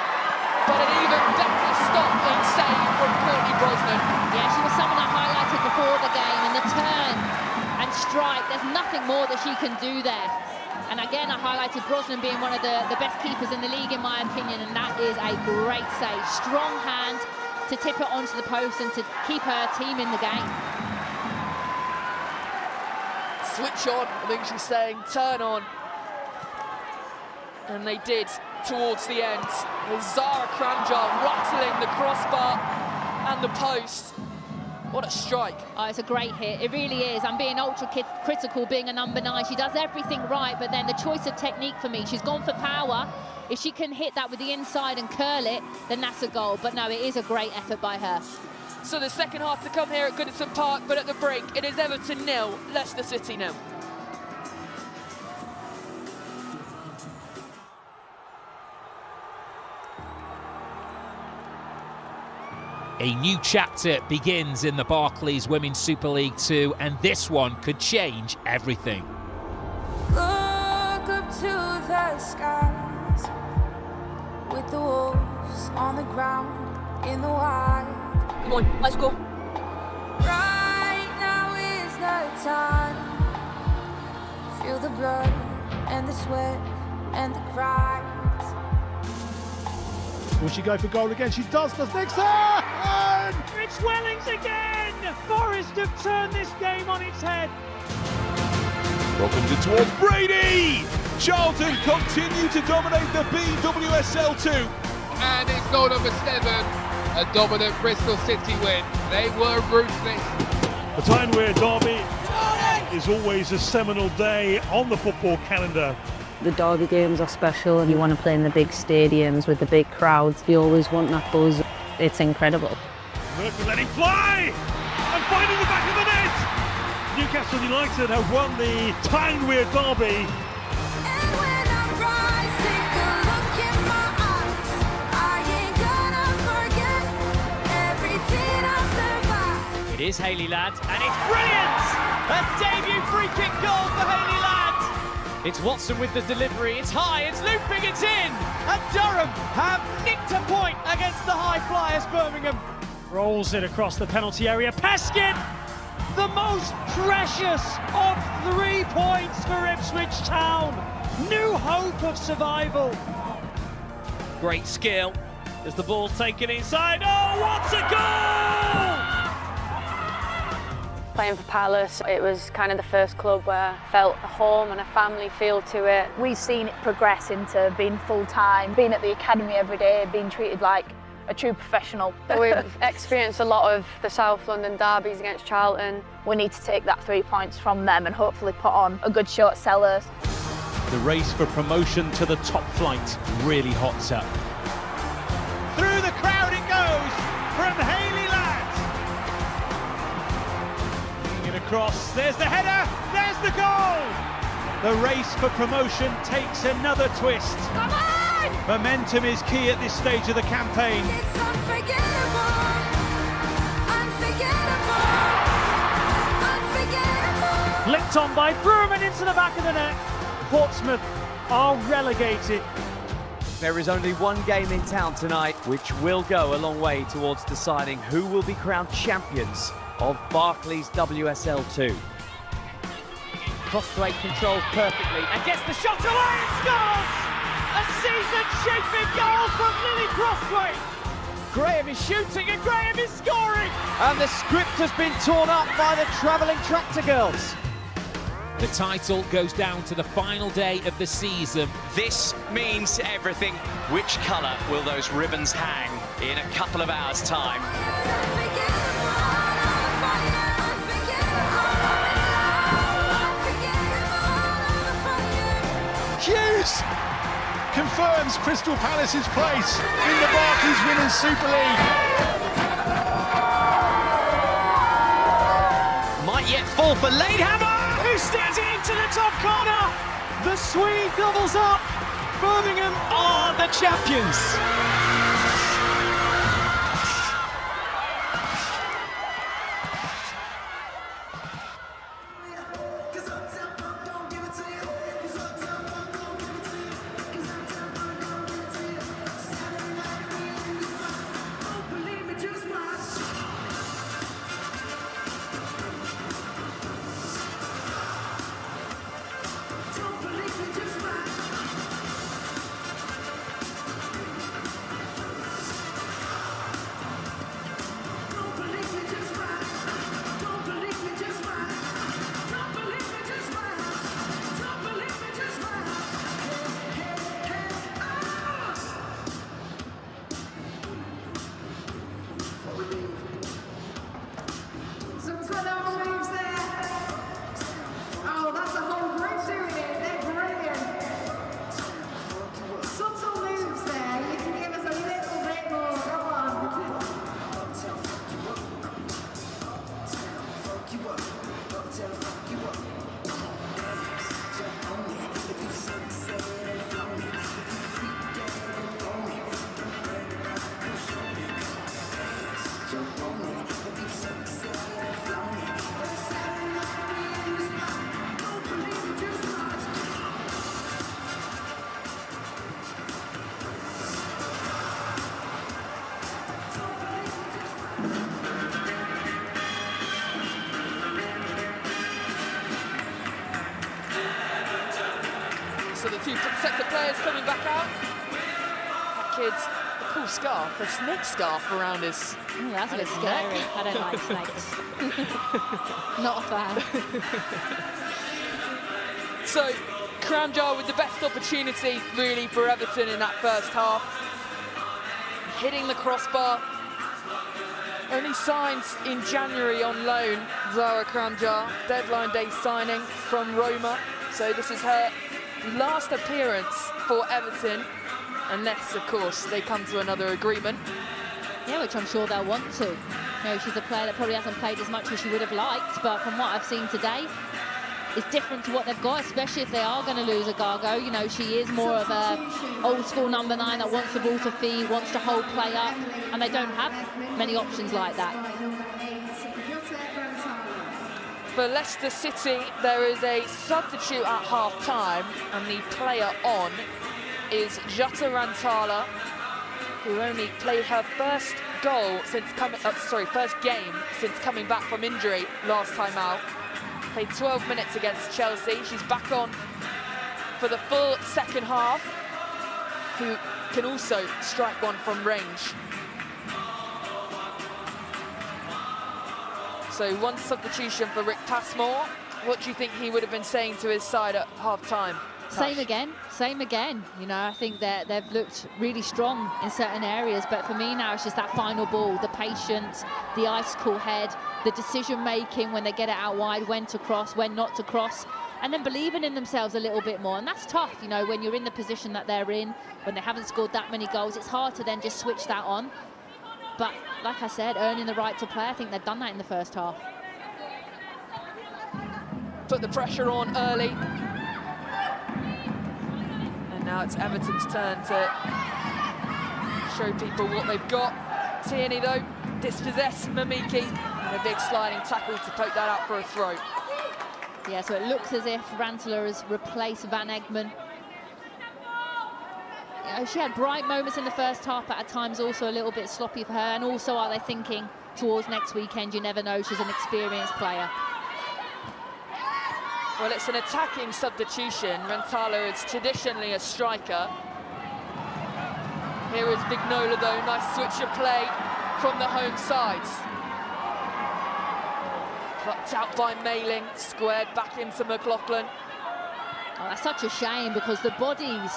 but an even better stop and save from Courtney Brosnan. Yeah, she was someone I highlighted before the game, and the turn and strike, there's nothing more that she can do there. And again, I highlighted Brosnan being one of the best keepers in the league, in my opinion, and that is a great save. Strong hand to tip it onto the post and to keep her team in the game. Switch on, I think she's saying, turn on. And they did towards the end. With Zara Kranjar rattling the crossbar and the post. What a strike. Oh, it's a great hit, it really is. I'm being ultra critical being a number 9. She does everything right, but then the choice of technique for me, she's gone for power. If she can hit that with the inside and curl it, then that's a goal. But no, it is a great effort by her. So the second half to come here at Goodison Park, but at the break, it is Everton 0, Leicester City 0. A new chapter begins in the Barclays Women's Super League 2, and this one could change everything. Look up to the skies with the wolves on the ground in the wild. Come on, let's go. Right now is the time. Feel the blood and the sweat and the cries. Will she go for goal again? She does. Nixon! It's Wellings again! Forest have turned this game on its head. Welcomed it towards Brady! Charlton continue to dominate the BWSL2. And it's goal number 7, a dominant Bristol City win. They were ruthless. The Tyne-Wear derby is always a seminal day on the football calendar. The derby games are special, and you want to play in the big stadiums with the big crowds. You always want that buzz. It's incredible. Murphy letting fly and finding the back of the net. Newcastle United have won the Tyne-Wear derby. It is Hayley Ladd, and it's brilliant! A debut free kick goal for Hayley Ladd. It's Watson with the delivery, it's high, it's looping, it's in! And Durham have nicked a point against the high flyers Birmingham. Rolls it across the penalty area. Peskin, the most precious of 3 points for Ipswich Town. New hope of survival. Great skill as the ball's taken inside. Oh, what a goal! Playing for Palace, it was kind of the first club where I felt a home and a family feel to it. We've seen it progress into being full-time, being at the academy every day, being treated like a true professional. We've experienced a lot of the South London derbies against Charlton. We need to take that 3 points from them and hopefully put on a good show at Sellers. The race for promotion to the top flight really hots up. Through the crowd it goes from Hayley Ladd. Across, there's the header, there's the goal! The race for promotion takes another twist. Come on! Momentum is key at this stage of the campaign. It's unforgettable, unforgettable, unforgettable. Flicked on by Brewman into the back of the net. Portsmouth are relegated. There is only one game in town tonight, which will go a long way towards deciding who will be crowned champions of Barclays WSL 2. Crossthwaite controls perfectly and gets the shot away and scores! A season-shaping goal from Lily Crossthwaite! Graham is shooting and Graham is scoring! And the script has been torn up by the travelling tractor girls. The title goes down to the final day of the season. This means everything. Which colour will those ribbons hang in a couple of hours' time? Hughes confirms Crystal Palace's place in the Barclays Women's Super League. Might yet fall for Ladehammer, who steers it into the top corner. The Swede doubles up. Birmingham are the champions. So the two sets of players coming back out. That kid's a cool scarf, a snake scarf around his Ooh, that's a bit scary. I don't like snakes. Not a fan. So Kramjar with the best opportunity really for Everton in that first half. Hitting the crossbar. Only signed in January on loan, Zara Kramjar. Deadline day signing from Roma. So this is her last appearance for Everton, unless, of course, they come to another agreement. Yeah, which I'm sure they'll want to. You know, she's a player that probably hasn't played as much as she would have liked, but from what I've seen today, it's different to what they've got, especially if they are going to lose a Gargo. You know, she is more of a old-school number 9 that wants the ball to feed, wants to hold play up, and they don't have many options like that. For Leicester City, there is a substitute at half-time, and the player on is Jutta Rantala, who only played her first game since coming back from injury last time out. Played 12 minutes against Chelsea. She's back on for the full second half, who can also strike one from range. So one substitution for Rick Passmore. What do you think he would have been saying to his side at half-time? Same again. You know, I think that they've looked really strong in certain areas, but for me now it's just that final ball, the patience, the ice-cool head, the decision-making when they get it out wide, when to cross, when not to cross, and then believing in themselves a little bit more. And that's tough, you know, when you're in the position that they're in, when they haven't scored that many goals, it's hard to then just switch that on. But like I said, earning the right to play, I think they've done that in the first half. Put the pressure on early. And now it's Everton's turn to show people what they've got. Tierney, though, dispossessed Mamiki, and a big sliding tackle to poke that out for a throw. Yeah, so it looks as if Rantala has replaced Van Egmond. You know, she had bright moments in the first half, but at times also a little bit sloppy for her. And also, are they thinking towards next weekend? You never know, she's an experienced player. Well, it's an attacking substitution. Rantala is traditionally a striker. Here is Vignola, though. Nice switch of play from the home sides. Plucked out by Mailing, squared back into McLaughlin. Oh, that's such a shame, because the bodies,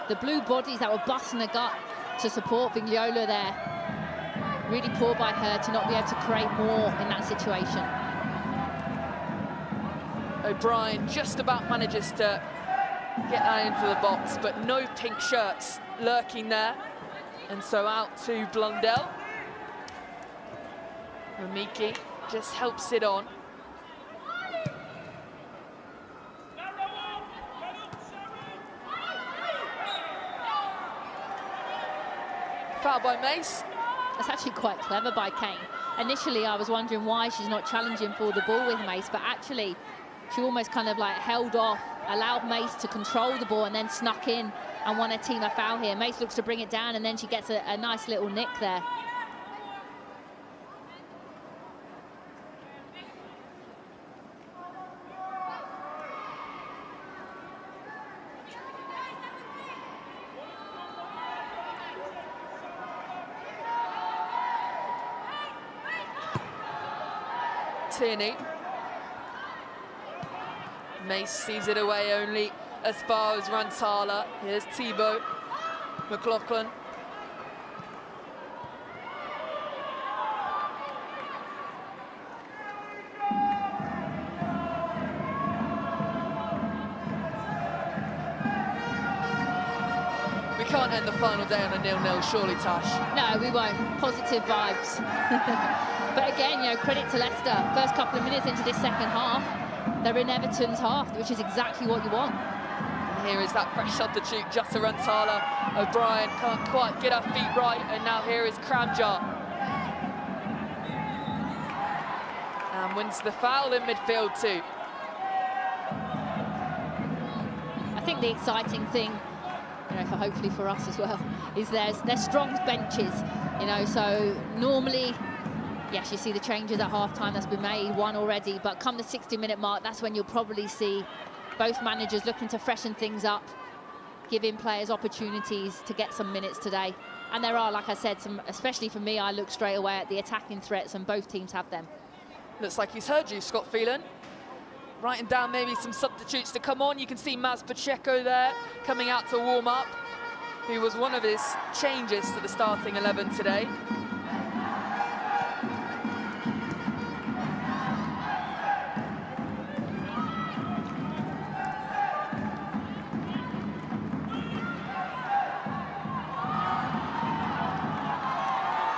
the blue bodies that were busting the gut to support Vignola there, really poor by her to not be able to create more in that situation. O'Brien just about manages to get that into the box, but no pink shirts lurking there. And so out to Blundell. Miki just helps it on. Foul by Mace. That's actually quite clever by Kane. Initially, I was wondering why she's not challenging for the ball with Mace, but actually, she almost kind of like held off, allowed Mace to control the ball and then snuck in and won a team a foul here. Mace looks to bring it down and then she gets a nice little nick there. Tierney. Mace sees it away only as far as Rantala. Here's Thibault. McLaughlin. We can't end the final day on a 0-0, surely, Tash? No, we won't. Positive vibes. But again, you know, credit to Leicester. First couple of minutes into this second half, they're in Everton's half, which is exactly what you want. And here is that fresh substitute, just to Rantala. O'Brien can't quite get her feet right, and now here is Kramjar. And wins the foul in midfield too. I think the exciting thing, you know, hopefully for us as well, is there's strong benches, you know, so normally, yes, you see the changes at half-time that's been made, one already, but come the 60-minute mark, that's when you'll probably see both managers looking to freshen things up, giving players opportunities to get some minutes today. And there are, like I said, some, especially for me, I look straight away at the attacking threats, and both teams have them. Looks like he's heard you, Scott Phelan. Writing down maybe some substitutes to come on. You can see Maz Pacheco there coming out to warm up, who was one of his changes to the starting 11 today.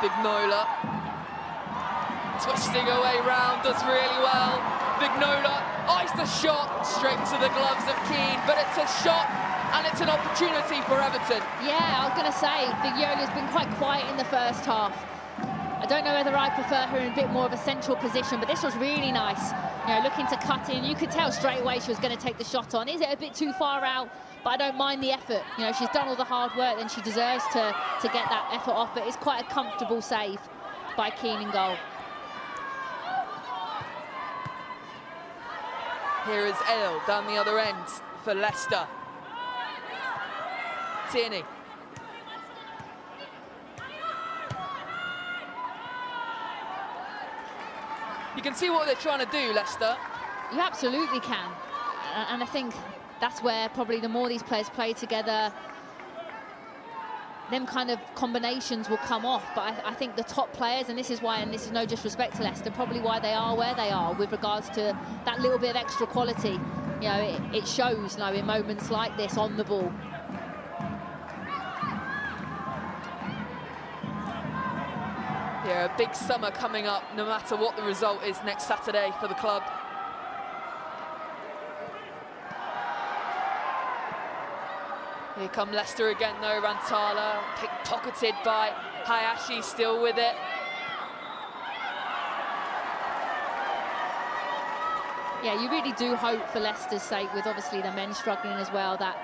Vignola, twisting away round, does really well. Vignola eyes the shot straight to the gloves of Keane, but it's a shot and it's an opportunity for Everton. Yeah, I was going to say, Vignola's been quite quiet in the first half. I don't know whether I prefer her in a bit more of a central position, but this was really nice. You know, looking to cut in, you could tell straight away she was going to take the shot on. Is it a bit too far out? But I don't mind the effort. You know, she's done all the hard work, then she deserves to get that effort off. But it's quite a comfortable save by Keane in goal. Here is Ale down the other end for Leicester. Tierney. You can see what they're trying to do, Leicester. You absolutely can. And I think that's where probably the more these players play together, them kind of combinations will come off. But I think the top players, and this is why, and this is no disrespect to Leicester, probably why they are where they are with regards to that little bit of extra quality. You know, it shows now in moments like this on the ball. Yeah, a big summer coming up, no matter what the result is next Saturday for the club. Here come Leicester again, though. Rantala pickpocketed by Hayashi, still with it. Yeah, you really do hope for Leicester's sake, with obviously the men struggling as well, that,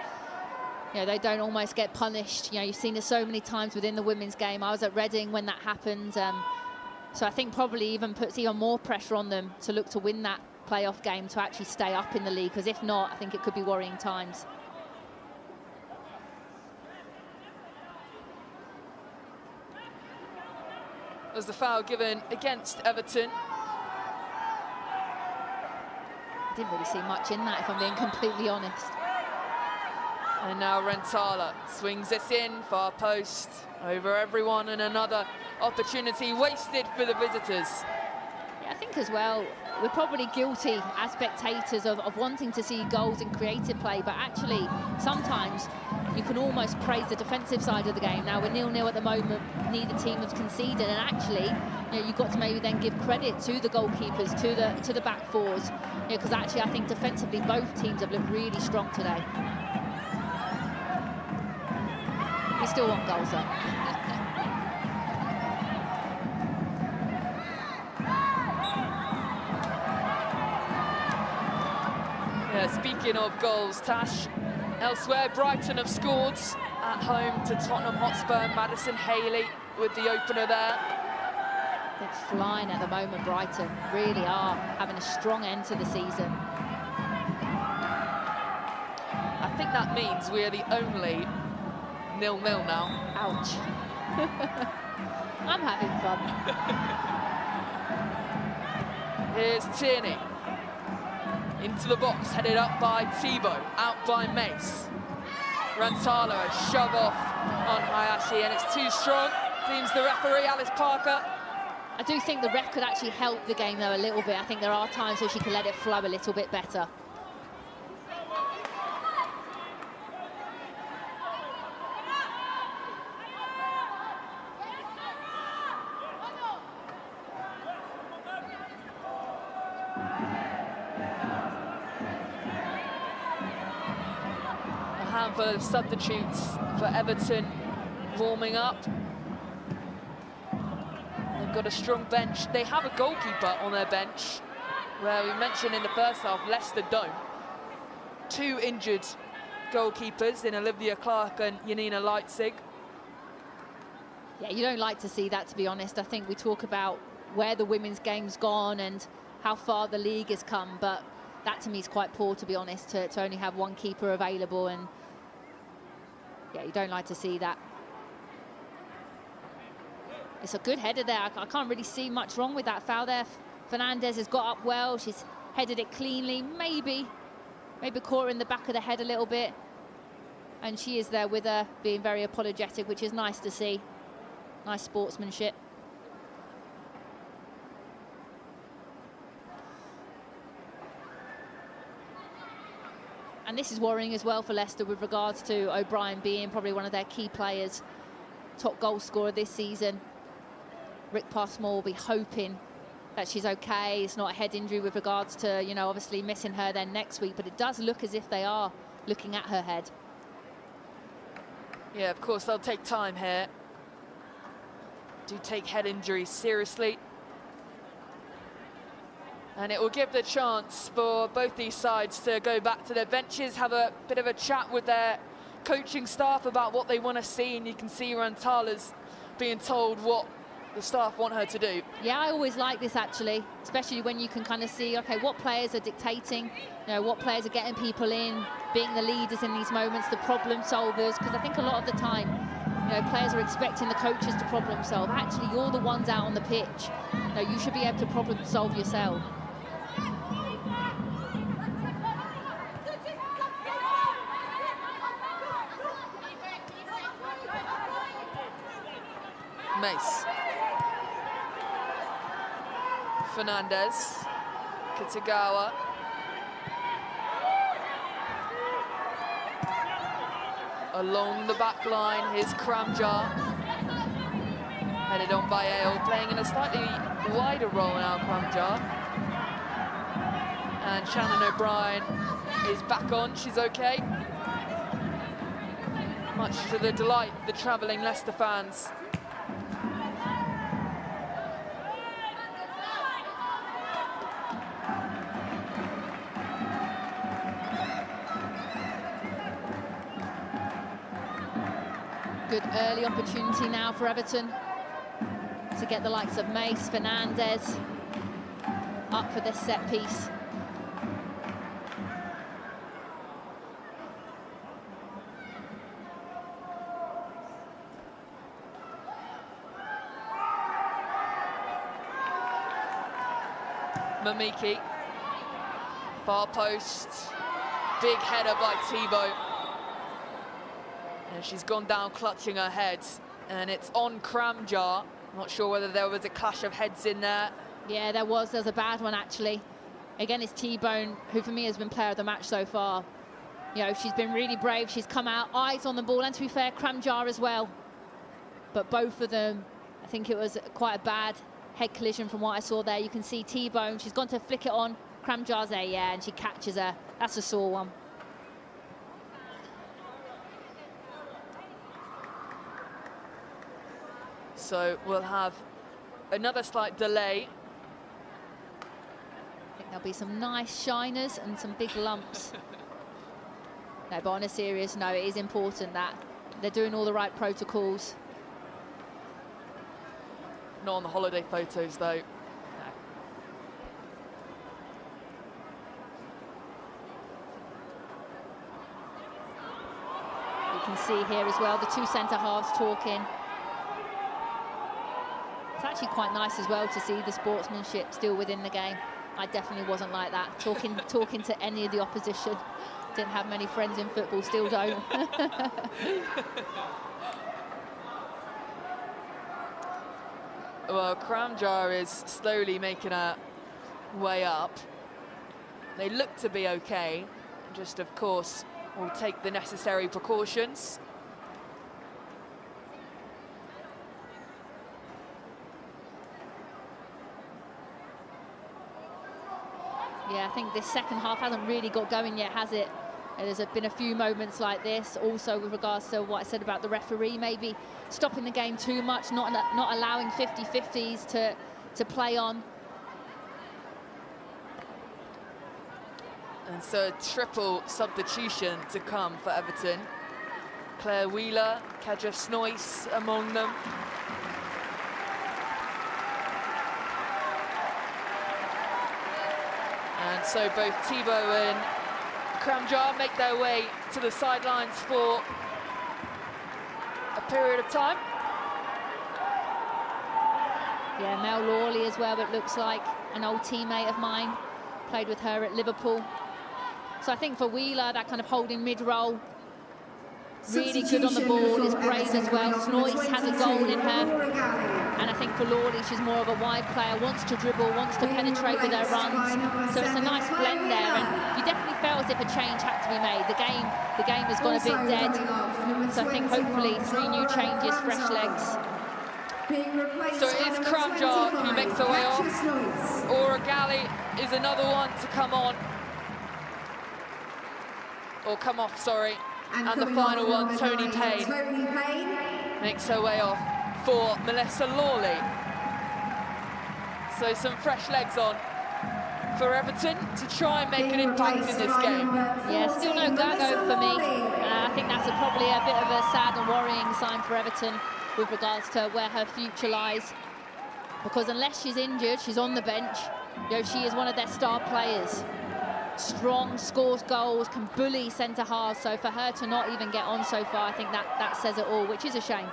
you know, they don't almost get punished. You know, you've seen it so many times within the women's game. I was at Reading when that happened. So I think probably even puts even more pressure on them to look to win that playoff game to actually stay up in the league, because if not, I think it could be worrying times. Was the foul given against Everton? Didn't really see much in that, if I'm being completely honest. And now Rentala swings this in, far post, over everyone, and another opportunity wasted for the visitors. Yeah, I think as well, we're probably guilty as spectators of wanting to see goals and creative play, but actually sometimes you can almost praise the defensive side of the game. Now we're 0-0 at the moment, neither team has conceded, and actually, you know, you've got to maybe then give credit to the goalkeepers, to the back fours, because actually I think defensively both teams have looked really strong today. We still want goals though. Yeah, speaking of goals, Tash, elsewhere Brighton have scored at home to Tottenham Hotspur. Madison Haley with the opener there. It's flying at the moment, Brighton. Really are having a strong end to the season. I think that means we're the only 0-0 now. Ouch. I'm having fun. Here's Tierney. Into the box, headed up by Thibaut, out by Mace. Rantala, a shove off on Hayashi, and it's too strong, deems the referee, Alice Parker. I do think the ref could actually help the game though a little bit. I think there are times where she can let it flow a little bit better. Handful of substitutes for Everton warming up. They've got a strong bench. They have a goalkeeper on their bench, where we mentioned in the first half, Leicester don't. 2 injured goalkeepers in Olivia Clark and Janina Leitzig. Yeah, you don't like to see that, to be honest. I think we talk about where the women's game's gone and how far the league has come, but that to me is quite poor, to be honest, to only have 1 keeper available, and yeah, you don't like to see that. It's a good header there. I can't really see much wrong with that foul there. Fernandez has got up well. She's headed it cleanly. Maybe caught her in the back of the head a little bit. And she is there with her, being very apologetic, which is nice to see. Nice sportsmanship. And this is worrying as well for Leicester with regards to O'Brien being probably one of their key players, top goal scorer this season. Rick Passmore will be hoping that she's okay. It's not a head injury with regards to, you know, obviously missing her then next week, but it does look as if they are looking at her head. Yeah, of course, they'll take time here. Do take head injuries seriously. And it will give the chance for both these sides to go back to their benches, have a bit of a chat with their coaching staff about what they want to see. And you can see Rantala's being told what the staff want her to do. Yeah, I always like this, actually, especially when you can kind of see, okay, what players are dictating, you know, what players are getting people in, being the leaders in these moments, the problem solvers, because I think a lot of the time, you know, players are expecting the coaches to problem solve. Actually, you're the ones out on the pitch. You know, you should be able to problem solve yourself. Mace. Fernandez. Kitagawa. Along the back line, here's Kramjar. Headed on by Ale, playing in a slightly wider role now, Kramjar. And Shannon O'Brien is back on, she's okay. Much to the delight of the travelling Leicester fans. Good early opportunity now for Everton to get the likes of Mace, Fernandez up for this set piece. Mamiki. Far post. Big header by Thibaut. And she's gone down clutching her head. And it's on Kramjar. Not sure whether there was a clash of heads in there. Yeah, there was. There was a bad one, actually. Again, it's T-Bone, who for me has been player of the match so far. You know, she's been really brave. She's come out, eyes on the ball, and to be fair, Kramjar as well. But both of them, I think it was quite a bad head collision from what I saw there. You can see T-Bone, she's gone to flick it on. Kramjar's there, yeah, and she catches her. That's a sore one. So we'll have another slight delay. I think there'll be some nice shiners and some big lumps. No, but on a serious note, it is important that they're doing all the right protocols. Not on the holiday photos, though. You can see here as well the two centre-halves talking. It's actually quite nice as well to see the sportsmanship still within the game. I definitely wasn't like that, talking to any of the opposition. Didn't have many friends in football, still don't. Well, Kramjar is slowly making her way up. They look to be okay. Just, of course, will take the necessary precautions. Yeah, I think this second half hasn't really got going yet, has it? There's been a few moments like this. Also, with regards to what I said about the referee, maybe stopping the game too much, not allowing 50-50s to play on. And so a triple substitution to come for Everton. Claire Wheeler, Kedra Snoyce among them. And so both Thibaut and Kramjar make their way to the sidelines for a period of time. Yeah, Mel Lawley as well, it looks like an old teammate of mine. Played with her at Liverpool. So I think for Wheeler, that kind of holding mid-roll, really good on the ball, is brave as well. Snoyce has a goal in her. And I think for Lawley, she's more of a wide player, wants to dribble, wants to penetrate with her runs. So it's a nice blend there, and you definitely felt as if a change had to be made. The game has gone a bit dead. So I think hopefully 3 new changes, fresh legs. So it is Kramjar who makes her way off. Oragali is another one to come on. Or come off, sorry. And the final one, Tony Payne, makes her way off for Melissa Lawley. So some fresh legs on for Everton to try and make an impact in this game. Yeah, still no Gago for me. I think that's probably a bit of a sad and worrying sign for Everton with regards to where her future lies. Because unless she's injured, she's on the bench. You know, she is one of their star players. Strong, scores goals, can bully centre-halves. So for her to not even get on so far, I think that says it all, which is a shame.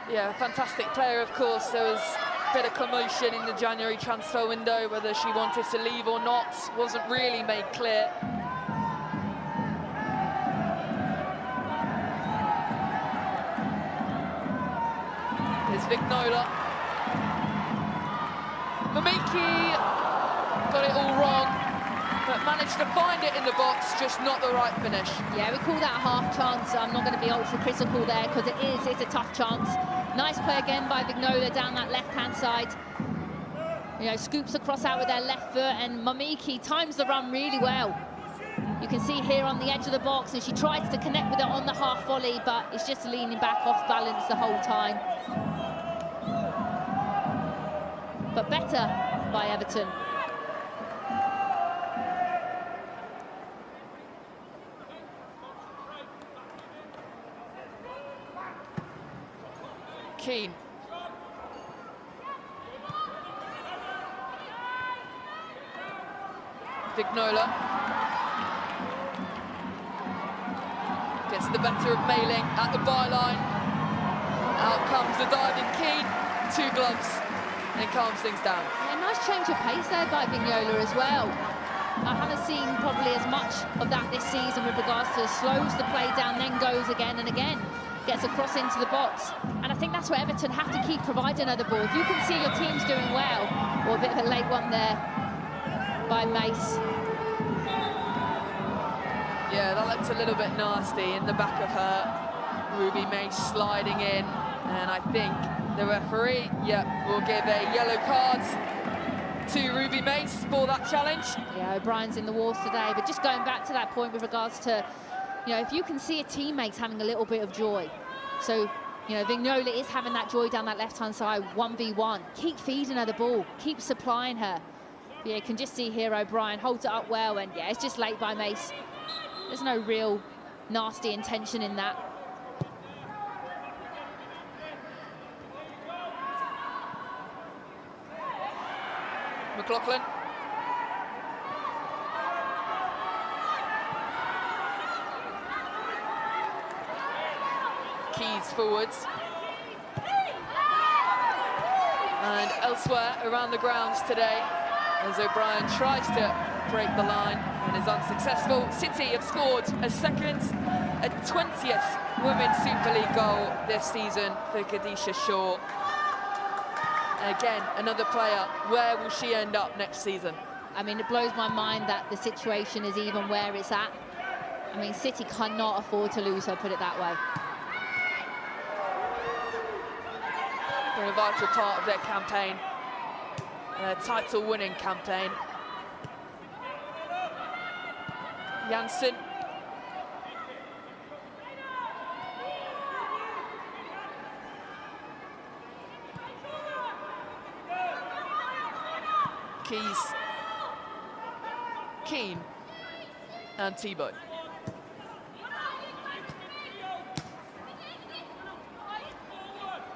Yeah, fantastic player, of course. There was a bit of commotion in the January transfer window, whether she wanted to leave or not wasn't really made clear. Here's Vignola. Mamiki got it all wrong, but managed to find it in the box, just not the right finish. Yeah, we call that a half chance. I'm not going to be ultra critical there because it's a tough chance. Nice play again by Vignola down that left-hand side. You know, scoops across out with their left foot, and Mamiki times the run really well. You can see here on the edge of the box, and she tries to connect with it on the half volley, but it's just leaning back off balance the whole time. But better by Everton. Keane. Vignola. Gets the better of Mailing at the byline. Out comes the diving Keane. 2 gloves. and calms things down. Yeah, nice change of pace there by Vignola as well. I haven't seen probably as much of that this season with regards to slows the play down, then goes again and again, gets across into the box. And I think that's where Everton have to keep providing her the ball. If you can see your team's doing well, or a bit of a late one there by Mace. Yeah, that looked a little bit nasty in the back of her. Ruby Mace sliding in, and I think the referee, will give a yellow card to Ruby Mace for that challenge. Yeah, O'Brien's in the walls today, but just going back to that point with regards to, if you can see a teammate's having a little bit of joy. So, Vignola is having that joy down that left-hand side, 1v1. Keep feeding her the ball, keep supplying her. Yeah, you can just see here O'Brien holds it up well, and yeah, it's just late by Mace. There's no real nasty intention in that. McLaughlin. Keys forwards. And elsewhere around the grounds today, as O'Brien tries to break the line and is unsuccessful. City have scored a 20th Women's Super League goal this season for Khadisha Shaw. And again, another player, where will she end up next season? I mean, it blows my mind that the situation is even where it's at. I mean, City cannot afford to lose her, put it that way. They're a vital part of their campaign, their title-winning campaign. Janssen. Keys, Keane, and Thibault.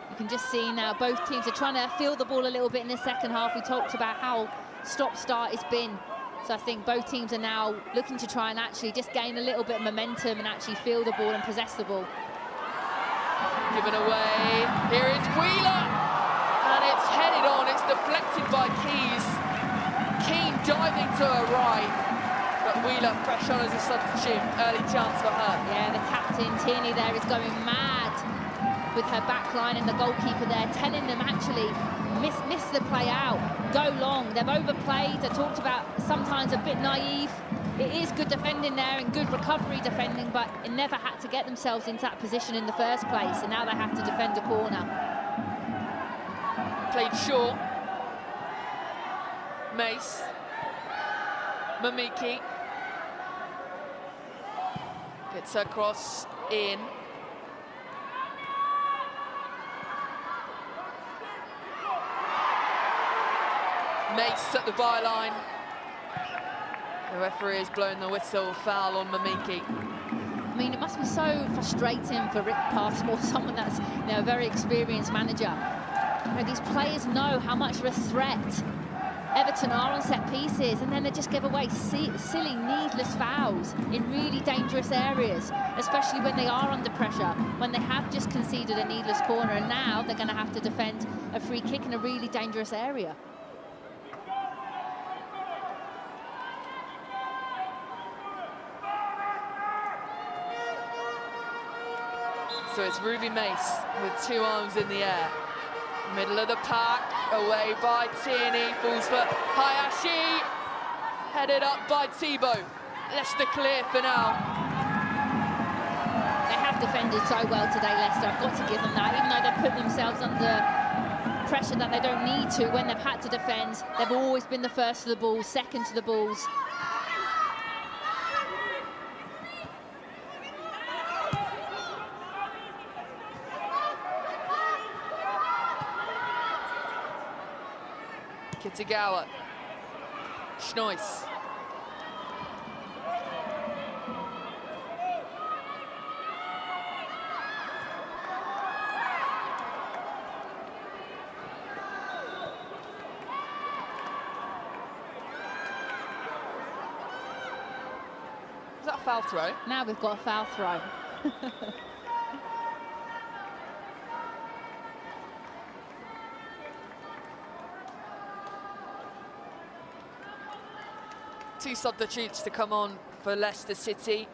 You can just see now both teams are trying to feel the ball a little bit in the second half. We talked about how stop-start it's been. So I think both teams are now looking to try and actually just gain a little bit of momentum and actually feel the ball and possess the ball. Given away, here is Wheeler, and it's headed on, it's deflected by Keys. Keane diving to her right, but Wheeler fresh on as a substitute, early chance for her. Yeah, the captain, Tierney there, is going mad with her back line and the goalkeeper there, telling them actually miss the play out, go long. They've overplayed. I talked about sometimes a bit naive. It is good defending there and good recovery defending, but it never had to get themselves into that position in the first place, and now they have to defend a corner. Played short. Mace. Mamiki. Gets her cross in. Mace at the byline. The referee has blown the whistle, foul on Mamiki. I mean, it must be so frustrating for Rick Passmore, someone that's a very experienced manager. These players know how much of a threat Everton are on set pieces, and then they just give away silly, needless fouls in really dangerous areas, especially when they are under pressure, when they have just conceded a needless corner, and now they're going to have to defend a free kick in a really dangerous area. So it's Ruby Mace with two arms in the air. Middle of the pack, away by Tierney, falls for Hayashi. Headed up by Thibault. Leicester clear for now. They have defended so well today, Leicester. I've got to give them that. Even though they've put themselves under pressure that they don't need to, when they've had to defend, they've always been the first to the ball, second to the balls. Kitagawa, Schnois. Is that a foul throw? Now we've got a foul throw. 2 substitutes to come on for Leicester City.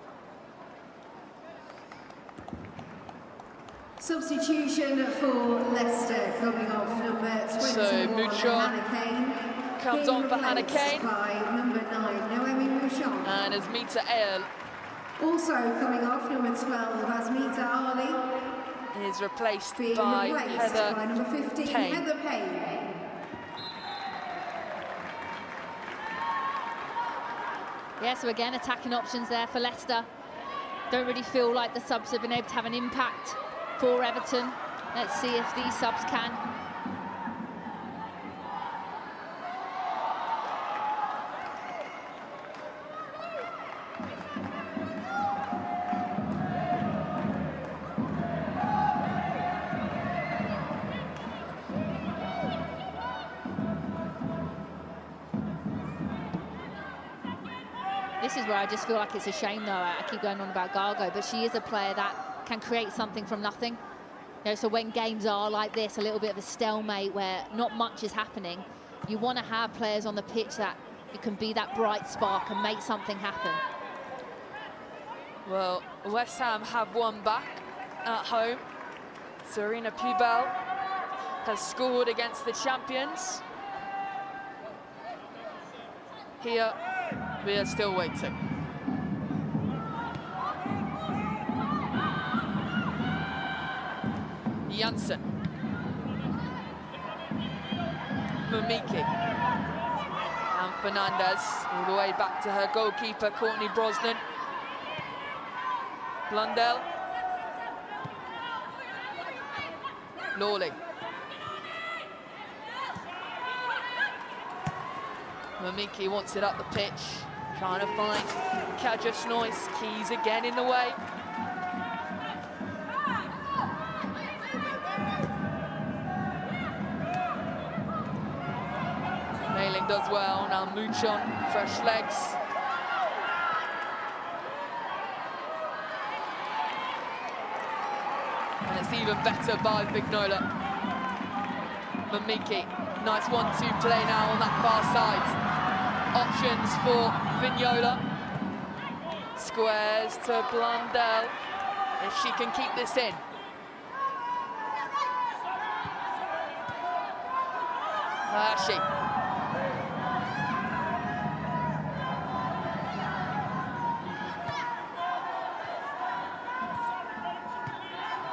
Substitution for Leicester coming off number 21, so Mouchon Hannah Kane. comes on for Hannah Kane. By number 9, Noemi Mouchon. And Asmita Ayal also coming off number 12, Asmita Ali. Is replaced Being by replaced Heather by number 15, Payne. Heather Payne. Yeah, so again, attacking options there for Leicester. Don't really feel like the subs have been able to have an impact for Everton. Let's see if these subs can. This is where I just feel like it's a shame, though. I keep going on about Gargo, but she is a player that can create something from nothing. You know, so when games are like this, a little bit of a stalemate where not much is happening, you want to have players on the pitch that you can be that bright spark and make something happen. Well, West Ham have one back at home. Serena Pubel has scored against the champions. Here, we are still waiting. Janssen. Mumiki. And Fernandez all the way back to her goalkeeper, Courtney Brosnan. Blundell. Lawley. Mumiki wants it up the pitch, trying to find Kaja Noyce. Keys again in the way. Nailing does well, now Mouchon, fresh legs. And it's even better by Vignola. Mumiki, nice 1-2 play now on that far side. Options for Vignola. Squares to Blundell, if she can keep this in. She.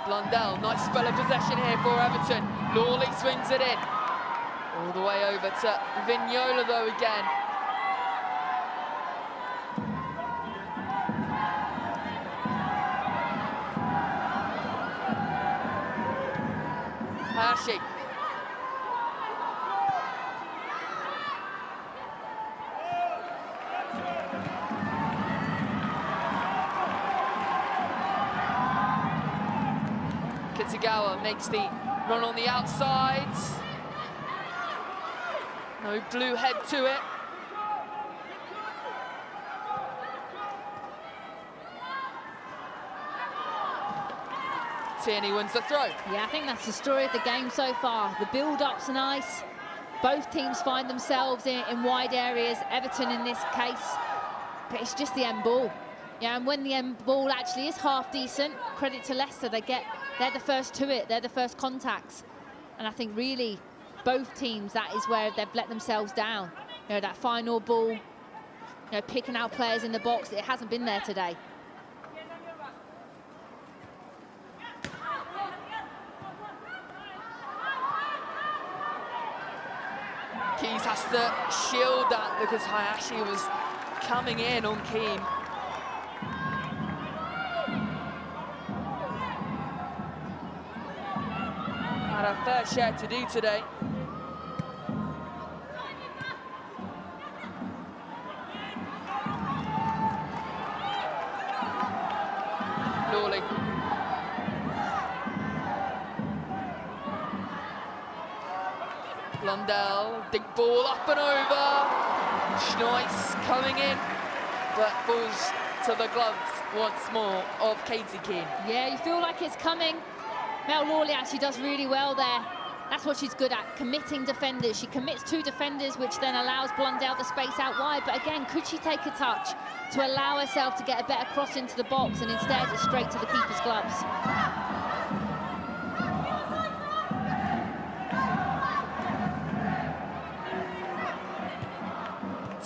Blundell, nice spell of possession here for Everton. Lawley swings it in. All the way over to Vignola though again. Hayashi. Kitagawa makes the run on the outside. No blue head to it. Tierney wins the throw. Yeah, I think that's the story of the game so far. The build-up's nice. Both teams find themselves in wide areas. Everton in this case, but it's just the end ball. Yeah, and when the end ball actually is half decent, credit to Leicester, they're the first to it, they're the first contacts. And I think really both teams, that is where they've let themselves down. You know, that final ball, you know, picking out players in the box, it hasn't been there today. Keys has to shield that because Hayashi was coming in on Keane. Had a fair share to do today. Lawley. Blundell, big ball up and over. Schnoiss coming in, but falls to the gloves once more of Katie Keane. Yeah, you feel like it's coming. Mel Lawley actually does really well there. That's what she's good at, committing defenders. She commits 2 defenders, which then allows Blundell the space out wide. But again, could she take a touch to allow herself to get a better cross into the box, and instead it's straight to the keeper's gloves?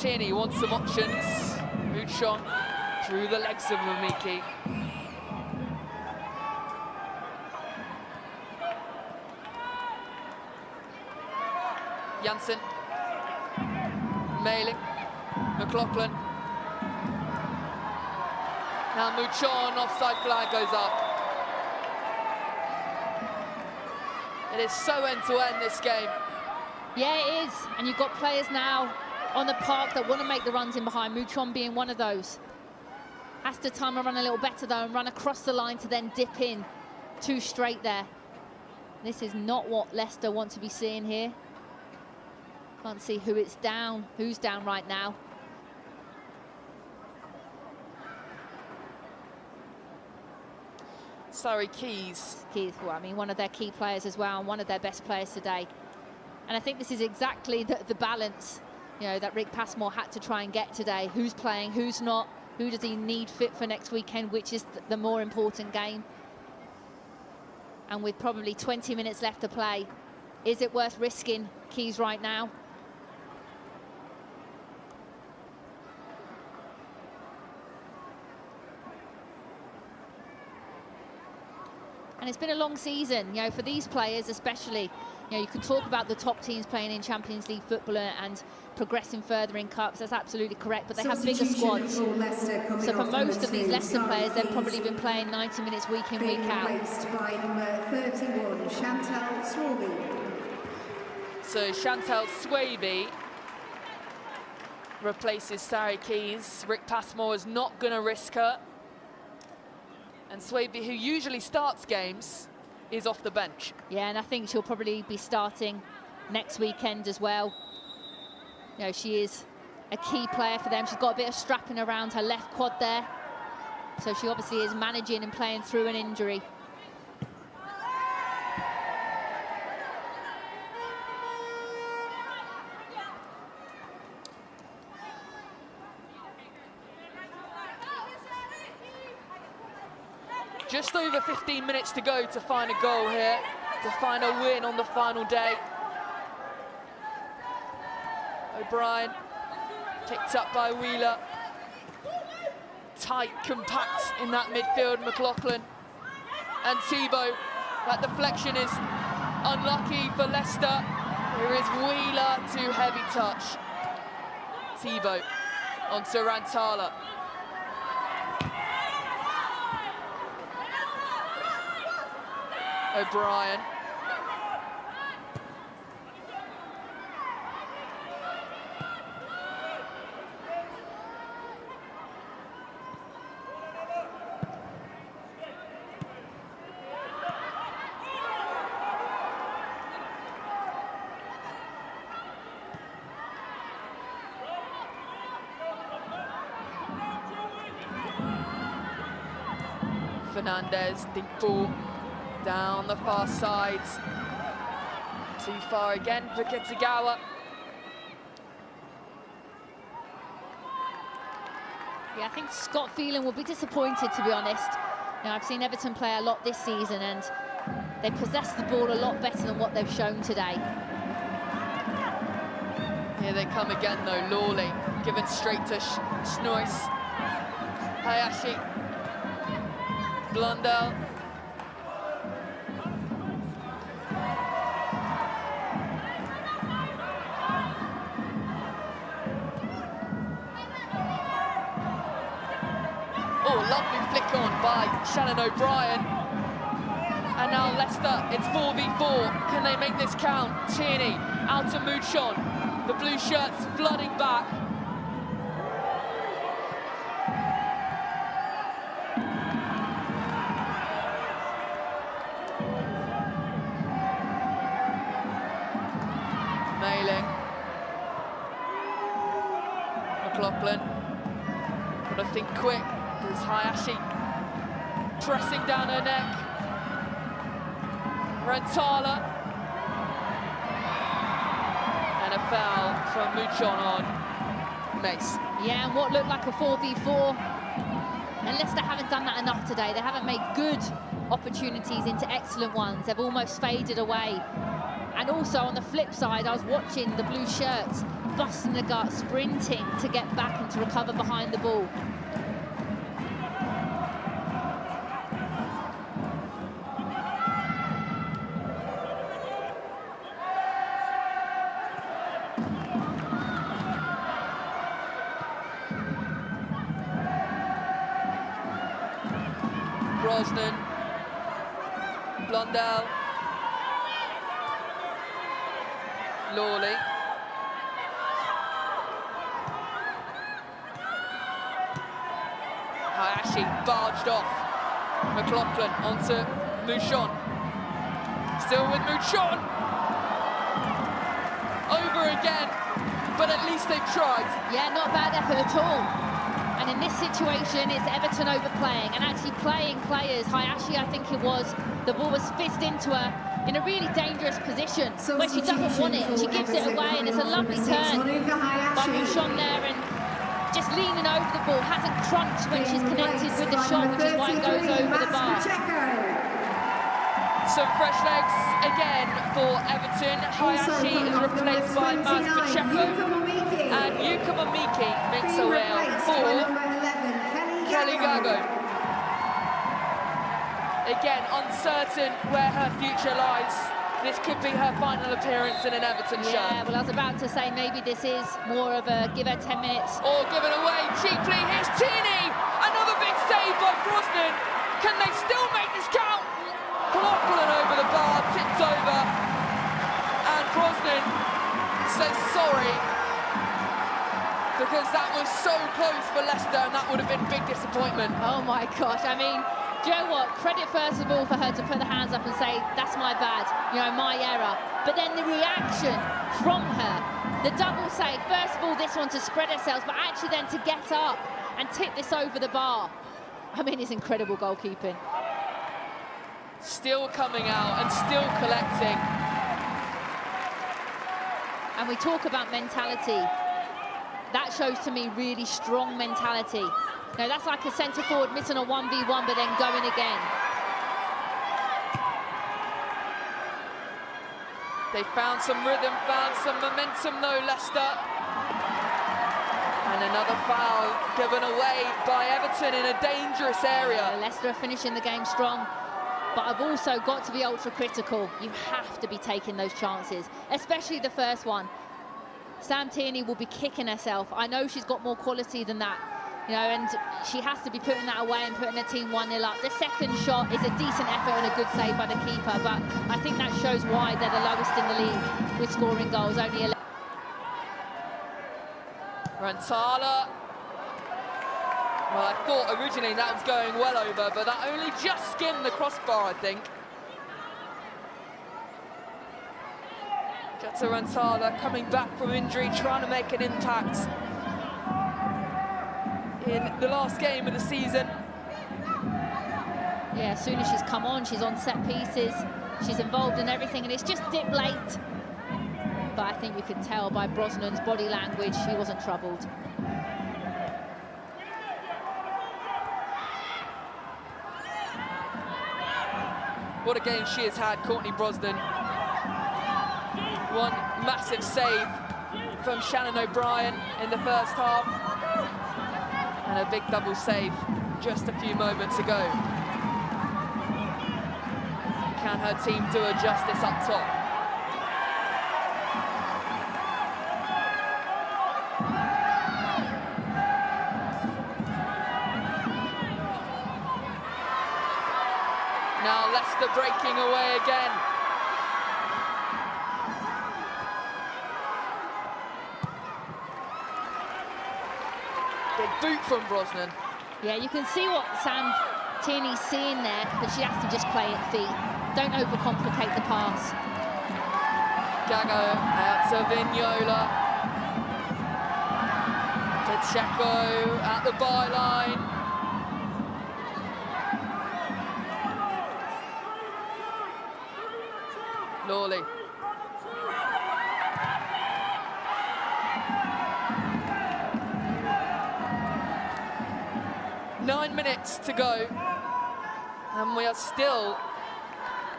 Tierney wants some options. Muchon through the legs of Mamiki. Janssen, Mailing, McLaughlin. Now Muchon, offside flag goes up. It is so end-to-end, this game. Yeah, it is, and you've got players now on the park that want to make the runs in behind, Muchon being one of those. Has to time and run a little better though, and run across the line to then dip in 2 straight there. This is not what Leicester want to be seeing here. Can't see who's down right now. Sorry, Keys. Well, I mean, one of their key players as well, and one of their best players today. And I think this is exactly the balance, you know, that Rick Passmore had to try and get today. Who's playing, who's not, who does he need fit for next weekend, which is the more important game. And with probably 20 minutes left to play, is it worth risking Keys right now? And it's been a long season, you know, for these players especially. You know, you can talk about the top teams playing in Champions League football and progressing further in cups. That's absolutely correct, but they have bigger squads. So for most of these Leicester players, they've probably been playing 90 minutes week in, week out. By number 31, Chantal Swaby. So Chantal Swaby replaces Sari Keys. Rick Passmore is not going to risk her. And Swaby, who usually starts games, is off the bench. Yeah, and I think she'll probably be starting next weekend as well. You know, she is a key player for them. She's got a bit of strapping around her left quad there. So she obviously is managing and playing through an injury. Just over 15 minutes to go to find a goal here, to find a win on the final day. O'Brien, picked up by Wheeler. Tight, compact in that midfield, McLaughlin and Thibault. That deflection is unlucky for Leicester. Here is Wheeler, too heavy touch. Thibault onto Rantala. O'Brien. Fernandez, deep ball. Down the far side. Too far again for Kitagawa. Yeah, I think Scott Phelan will be disappointed, to be honest. You know, I've seen Everton play a lot this season, and they possess the ball a lot better than what they've shown today. Here they come again, though. Lawley given straight to Schnois. Hayashi. Blundell. Lovely flick on by Shannon O'Brien. And now Leicester, it's 4v4. Can they make this count? Tierney out to Muchon. The blue shirts flooding back. Mailing. McLaughlin. Got to think quick. There's Hayashi pressing down her neck. Rantala And a foul from Muchon on Mace. Yeah, and what looked like a 4v4. And Leicester haven't done that enough today. They haven't made good opportunities into excellent ones. They've almost faded away. And also on the flip side, I was watching the blue shirts busting the gut, sprinting to get back and to recover behind the ball. Brosnan, Blondell, Lawley. Hayashi barged off. McLaughlin onto Muchon. Still with Muchon. Over again, but at least they've tried. Yeah, not bad effort at all. And in this situation, it's Everton overplaying and actually playing players. Hayashi, I think it was, the ball was fizzed into her in a really dangerous position where she doesn't want it. She gives it away, and it's a lovely turn by Muchon there, and just leaning over the ball, hasn't crunched when she's connected with the shot, which is why it goes over the bar. Some fresh legs again for Everton. Hayashi is replaced by Maz Pacheco, and Yuka Mamiki makes her way out for Kelly Gago. Again, uncertain where her future lies. This could be her final appearance in an Everton shirt. Yeah, well, I was about to say maybe this is more of a give her 10 minutes. Or give it away cheaply. Here's Tierney! Another big save by Brosnan. Can they still make this count? McLaughlin over the bar, tipped over. And Brosnan says sorry, because that was so close for Leicester, and that would have been big disappointment. Oh my gosh, I mean, do you know what? Credit first of all for her to put the hands up and say, that's my bad, you know, my error. But then the reaction from her, the double save, first of all, this one to spread herself, but actually then to get up and tip this over the bar. I mean, it's incredible goalkeeping. Still coming out and still collecting. And we talk about mentality. That shows to me really strong mentality. Now that's like a centre forward missing a 1v1 but then going again. They found some rhythm, found some momentum though, Leicester. And another foul given away by Everton in a dangerous area. Leicester are finishing the game strong. But I've also got to be ultra critical. You have to be taking those chances, especially the first one. Sam Tierney will be kicking herself. I know she's got more quality than that, you know, and she has to be putting that away and putting her team 1-0 up. The second shot is a decent effort and a good save by the keeper, but I think that shows why they're the lowest in the league with scoring goals, only 11. Rantala. Well, I thought originally that was going well over, but that only just skimmed the crossbar, I think. Jetta Rantala coming back from injury, trying to make an impact in the last game of the season. Yeah, as soon as she's come on, she's on set pieces, she's involved in everything, and it's just dip late. But I think you can tell by Brosnan's body language, she wasn't troubled. What a game she has had, Courtney Brosnan. One massive save from Shannon O'Brien in the first half. And a big double save just a few moments ago. Can her team do her justice up top? Now Leicester breaking away again. Big boot from Brosnan. Yeah, you can see what Sam Tierney's seeing there, but she has to just play it feet. Don't overcomplicate the pass. Gago out to Vignola. Pacheco at the byline. Lawley. 10 minutes to go, and we are still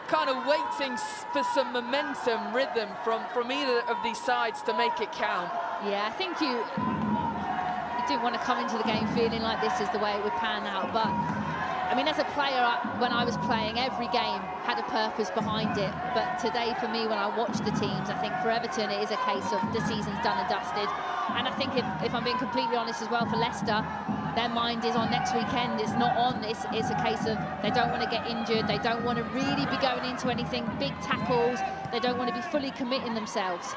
kind of waiting for some momentum, rhythm from either of these sides to make it count. Yeah, I think you didn't want to come into the game feeling like this is the way it would pan out, but I mean, as a player, when I was playing, every game had a purpose behind it. But today, for me, when I watch the teams, I think for Everton, it is a case of the season's done and dusted. And I think if I'm being completely honest as well, for Leicester, their mind is on next weekend. It's not on. It's a case of they don't want to get injured. They don't want to really be going into anything, big tackles. They don't want to be fully committing themselves.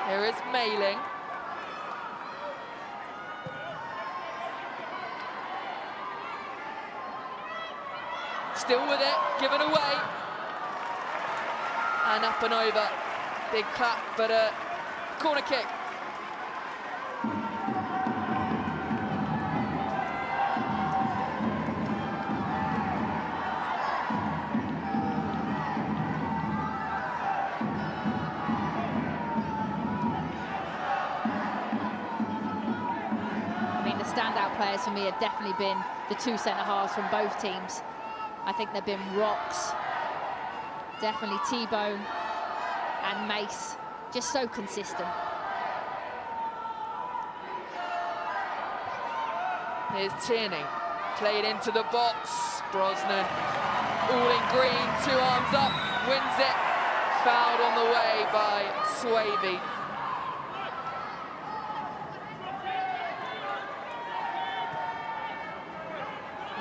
Here is Mailing. Still with it, given away. And up and over. Big clap, but a corner kick. I mean, the standout players for me have definitely been the two centre-halves from both teams. I think they've been rocks. Definitely T-Bone and Mace, just so consistent. Here's Tierney, played into the box. Brosnan, all in green, 2 arms up, wins it. Fouled on the way by Swaby.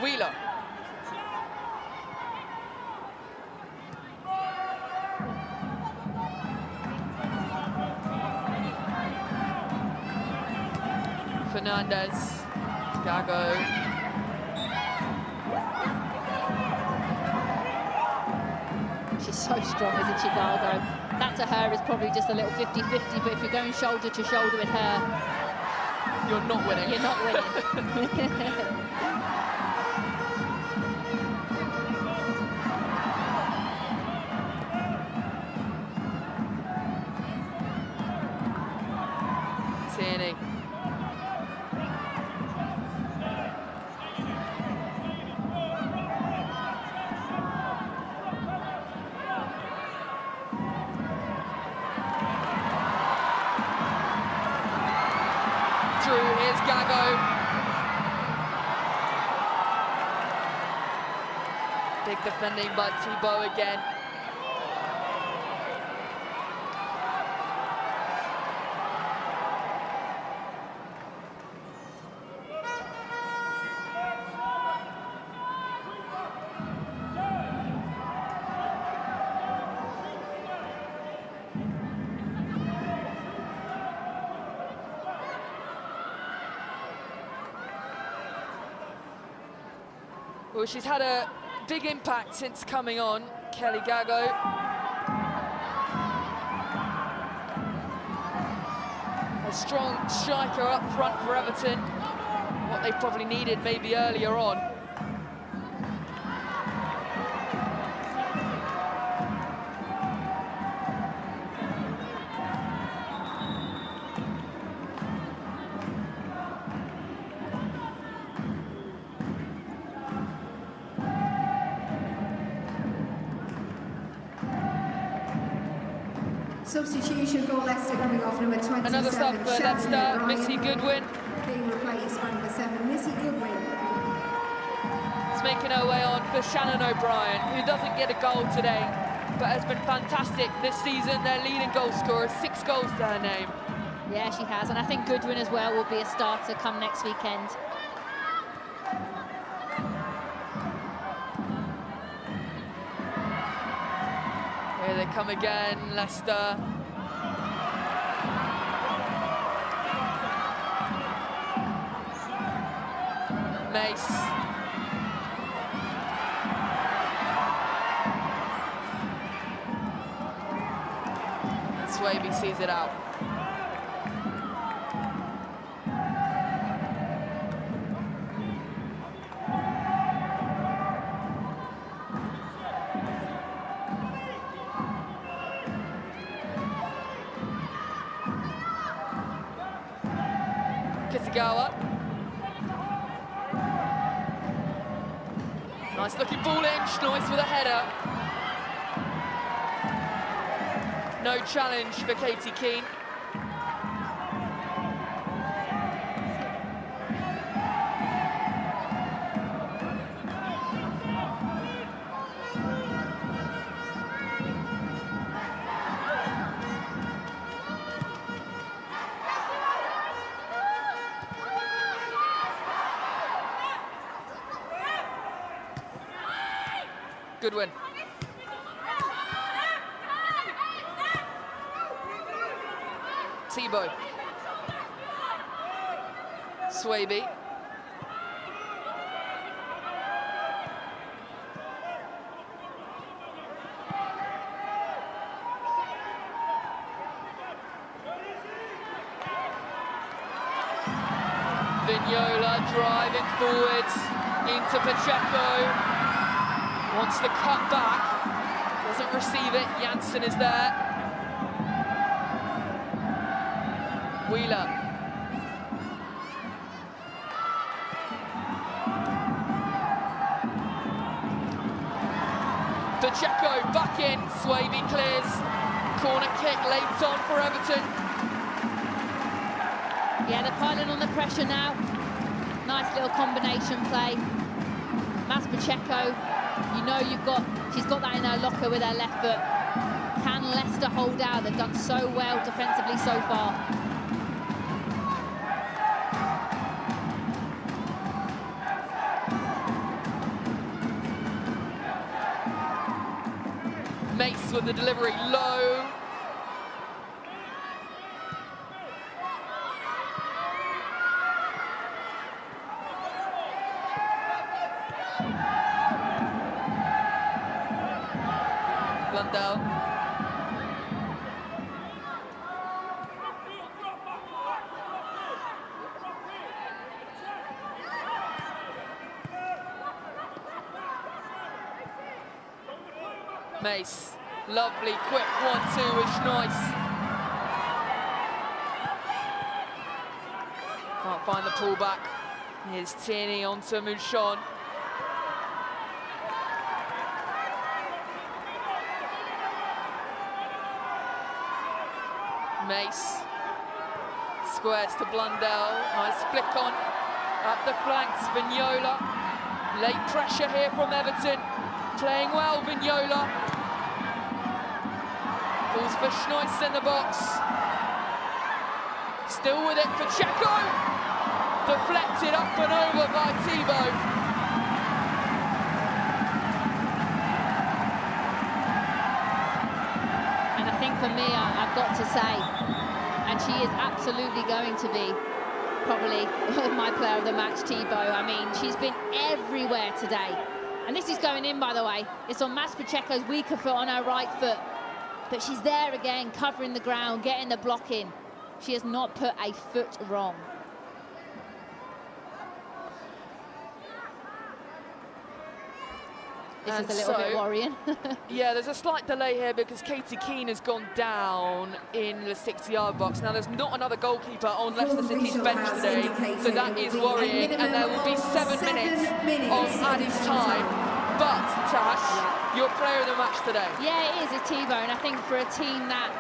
Wheeler. Fernandez, Gago. She's so strong, isn't she, Gago? That to her is probably just a little 50-50, but if you're going shoulder to shoulder with her, you're not winning. You're not winning. Tierney. Through, here's Gago. Big defending by Thibaut again. Well, she's had a big impact since coming on, Kelly Gago. A strong striker up front for Everton. What they probably needed maybe earlier on. Substitution for Leicester coming off, number 27. Another sub for Leicester, Missy Goodwin. Being replaced by number 7, Missy Goodwin. It's making her way on for Shannon O'Brien, who doesn't get a goal today, but has been fantastic this season. Their leading goal scorer, 6 goals to her name. Yeah, she has, and I think Goodwin as well will be a starter come next weekend. Here they come again, Leicester. Mace. Swaby sees it out. Kitagawa. Nice looking ball in, Schnois with a header. No challenge for Katie Keane. Good win. Thibault. Swaby. Vignola driving forwards into Pacheco. Wants to cut back, doesn't receive it. Janssen is there. Wheeler. Pacheco back in, Swaby clears. Corner kick late on for Everton. Yeah, they're piling on the pressure now. Nice little combination play. Mas Pacheco, you know she's got that in her locker with her left foot. Can Leicester hold out? They've done so well defensively so far. Mace with the delivery low. Blundell. Mace, lovely quick 1-2 with Schnois. Can't find the pullback. Here's Tierney onto Mouchon. Mace squares to Blundell. Nice flick on up the flanks. Vignola. Late pressure here from Everton. Playing well, Vignola. Falls for Schnois in the box. Still with it, Pacheco. Deflected up and over by Thibault. And I think for me, I've got to say, and she is absolutely going to be probably my player of the match, Thibault. I mean, she's been everywhere today. And this is going in, by the way. It's on Mas Pacheco's weaker foot on her right foot. But she's there again, covering the ground, getting the block in. She has not put a foot wrong. This is a little bit worrying. Yeah, there's a slight delay here because Katie Keane has gone down in the 60-yard box. Now, there's not another goalkeeper on Leicester City's bench today, so that is worrying. And there will be 7 minutes of added time. But, Tash, your player of the match today. Yeah, it is, it's Thibault. And I think for a team that,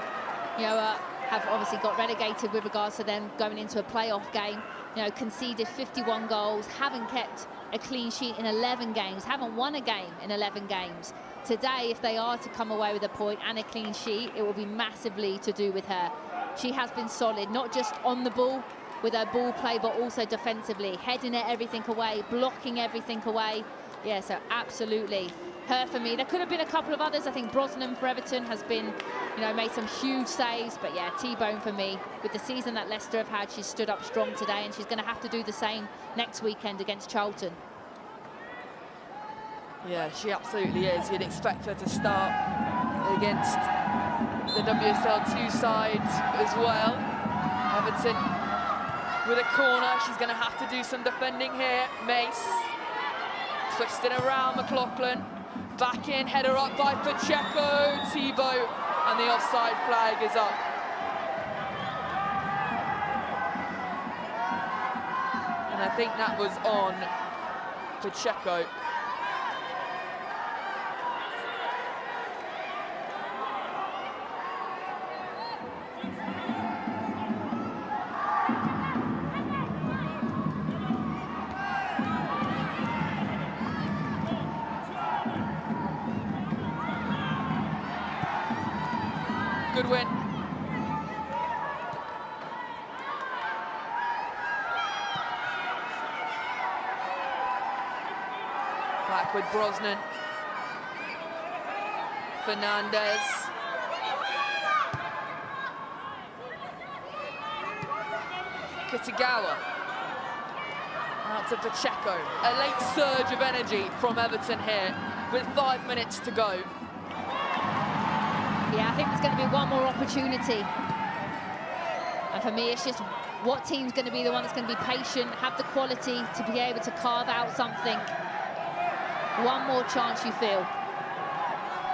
you know, have obviously got relegated with regards to them going into a playoff game, you know, conceded 51 goals, haven't kept a clean sheet in 11 games, haven't won a game in 11 games. Today, if they are to come away with a point and a clean sheet, it will be massively to do with her. She has been solid, not just on the ball with her ball play, but also defensively, heading everything away, blocking everything away. Yeah, so absolutely her for me. There could have been a couple of others. I think Brosnan for Everton has been, you know, made some huge saves. But yeah, Thibault for me. With the season that Leicester have had, she's stood up strong today, and she's going to have to do the same next weekend against Charlton. Yeah, she absolutely is. You'd expect her to start against the WSL 2 side as well. Everton with a corner. She's going to have to do some defending here. Mace twisting around McLaughlin. Back in, header up by Pacheco. Thibault, and the offside flag is up. And I think that was on Pacheco. good win. Back with Brosnan. Fernandez. Kitagawa. Out to Pacheco. A late surge of energy from Everton here with 5 minutes to go. Yeah, I think there's going to be one more opportunity. And for me, it's just what team's going to be the one that's going to be patient, have the quality to be able to carve out something. One more chance, you feel.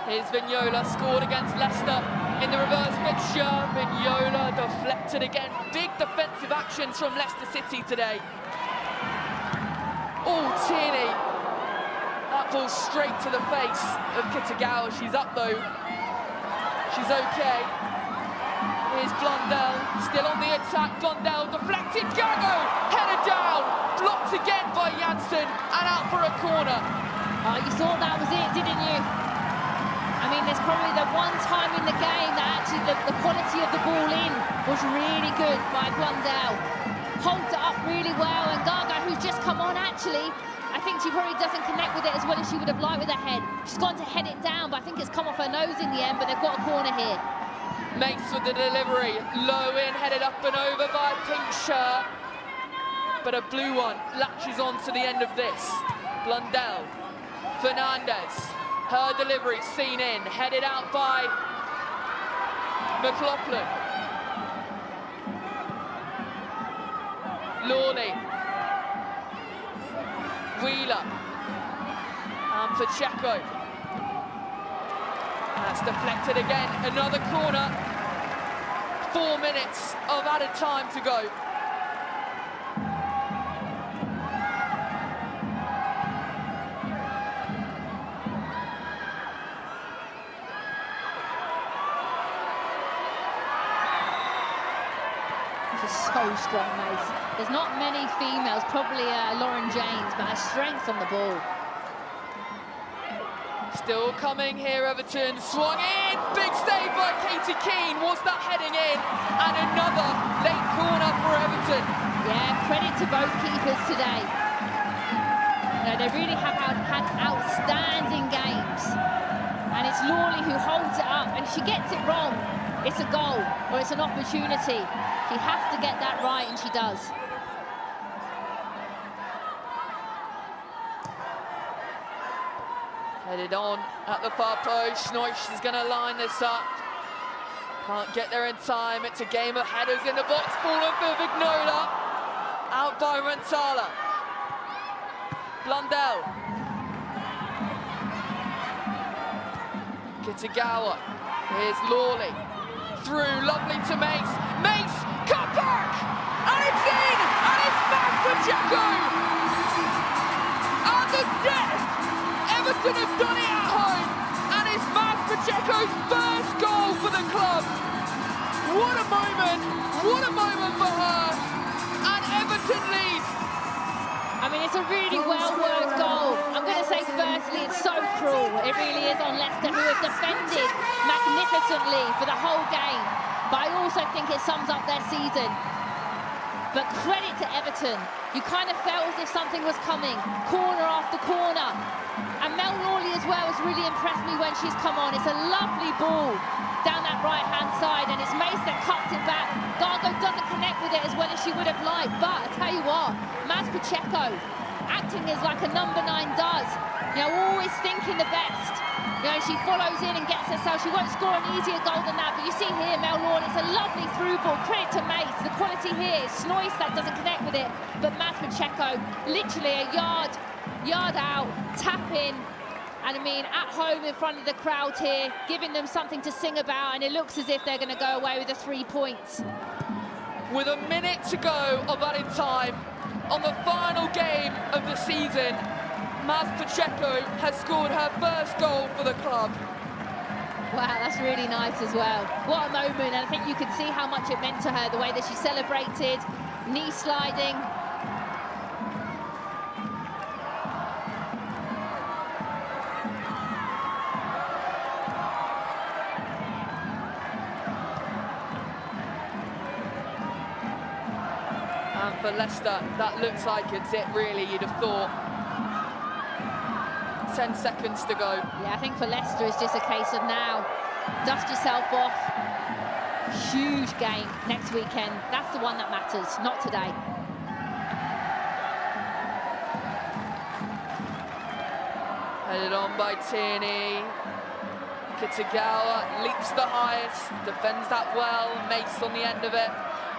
Here's Vignola, scored against Leicester in the reverse fixture. Vignola deflected again. Big defensive actions from Leicester City today. Oh, Tierney. That ball straight to the face of Kitagawa. She's up though. She's okay. Here's Blundell, still on the attack. Blundell deflected. Gago, headed down. Blocked again by Janssen and out for a corner. Oh, you thought that was it, didn't you? I mean, there's probably the one time in the game that actually the quality of the ball in was really good by Blundell. Holds it up really well, and Gaga, who's just come on, actually, I think she probably doesn't connect with it as well as she would have liked with her head. She's gone to head it down, but I think it's come off her nose in the end, but they've got a corner here. Mace with the delivery, low in, headed up and over by a pink shirt, but a blue one latches on to the end of this. Blundell, Fernandez, her delivery seen in, headed out by McLaughlin. Lawley, Wheeler, and Pacheco. That's deflected again, another corner. 4 minutes of added time to go. So strong, Mace. There's not many females, probably Lauren James, but her strength on the ball. Still coming here, Everton. Swung in, big save by Katie Keane. Was that heading in? And another late corner for Everton. Yeah, credit to both keepers today. You know, they really have had outstanding games. And it's Lawley who holds it up, and if she gets it wrong, it's a goal or it's an opportunity. She has to get that right, and she does. Headed on at the far post. Schnoich is going to line this up. Can't get there in time. It's a game of headers in the box. Fallen for Vignola. Out by Rentala. Blundell. Kitagawa. Here's Lawley. Through, lovely to Mace. Mace, cut back! And it's in! And it's back for Pacheco! And the death! Everton have done it at home! And it's Matt Pacheco's first goal for the club! What a moment! What a moment for her! And Everton leads! I mean, it's a really well-worked goal. I'm going to say, firstly, it's so cruel. It really is on Leicester, who have defended magnificently for the whole game. But I also think it sums up their season. But credit to Everton. You kind of felt as if something was coming. Corner after corner. And Mel Lawley as well has really impressed me when she's come on. It's a lovely ball down that right-hand side, and it's Mace that cuts it back. Gargo doesn't connect with it as well as she would have liked, but I tell you what, Maz Pacheco, acting as like a number 9 does, you know, always thinking the best. You know, she follows in and gets herself, she won't score an easier goal than that, but you see here, Mel Lawley, it's a lovely through ball, credit to Mace, the quality here, Snoyce that doesn't connect with it, but Maz Pacheco, literally a yard out, tap in. And I mean, at home in front of the crowd here, giving them something to sing about, and it looks as if they're going to go away with the 3 points. With a minute to go of added time on the final game of the season, Maz Pacheco has scored her first goal for the club. Wow, that's really nice as well. What a moment, and I think you could see how much it meant to her, the way that she celebrated, knee sliding. for Leicester, that looks like it's it really, you'd have thought. 10 seconds to go. Yeah, I think for Leicester it's just a case of now, dust yourself off. Huge game next weekend. That's the one that matters, not today. Headed on by Tierney. Kitagawa leaps the highest, defends that well, Mace on the end of it.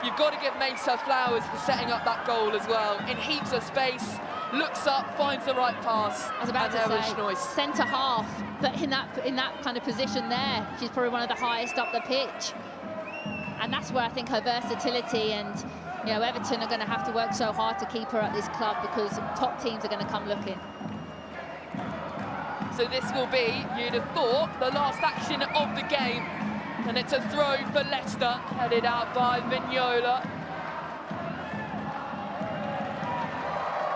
You've got to give Mace her flowers for setting up that goal as well. In heaps of space, looks up, finds the right pass. I was about to say, centre half, but in that kind of position there, she's probably one of the highest up the pitch. And that's where I think her versatility and, you know, Everton are going to have to work so hard to keep her at this club because top teams are going to come looking. So this will be, you'd have thought, the last action of the game. And it's a throw for Leicester, headed out by Vignola.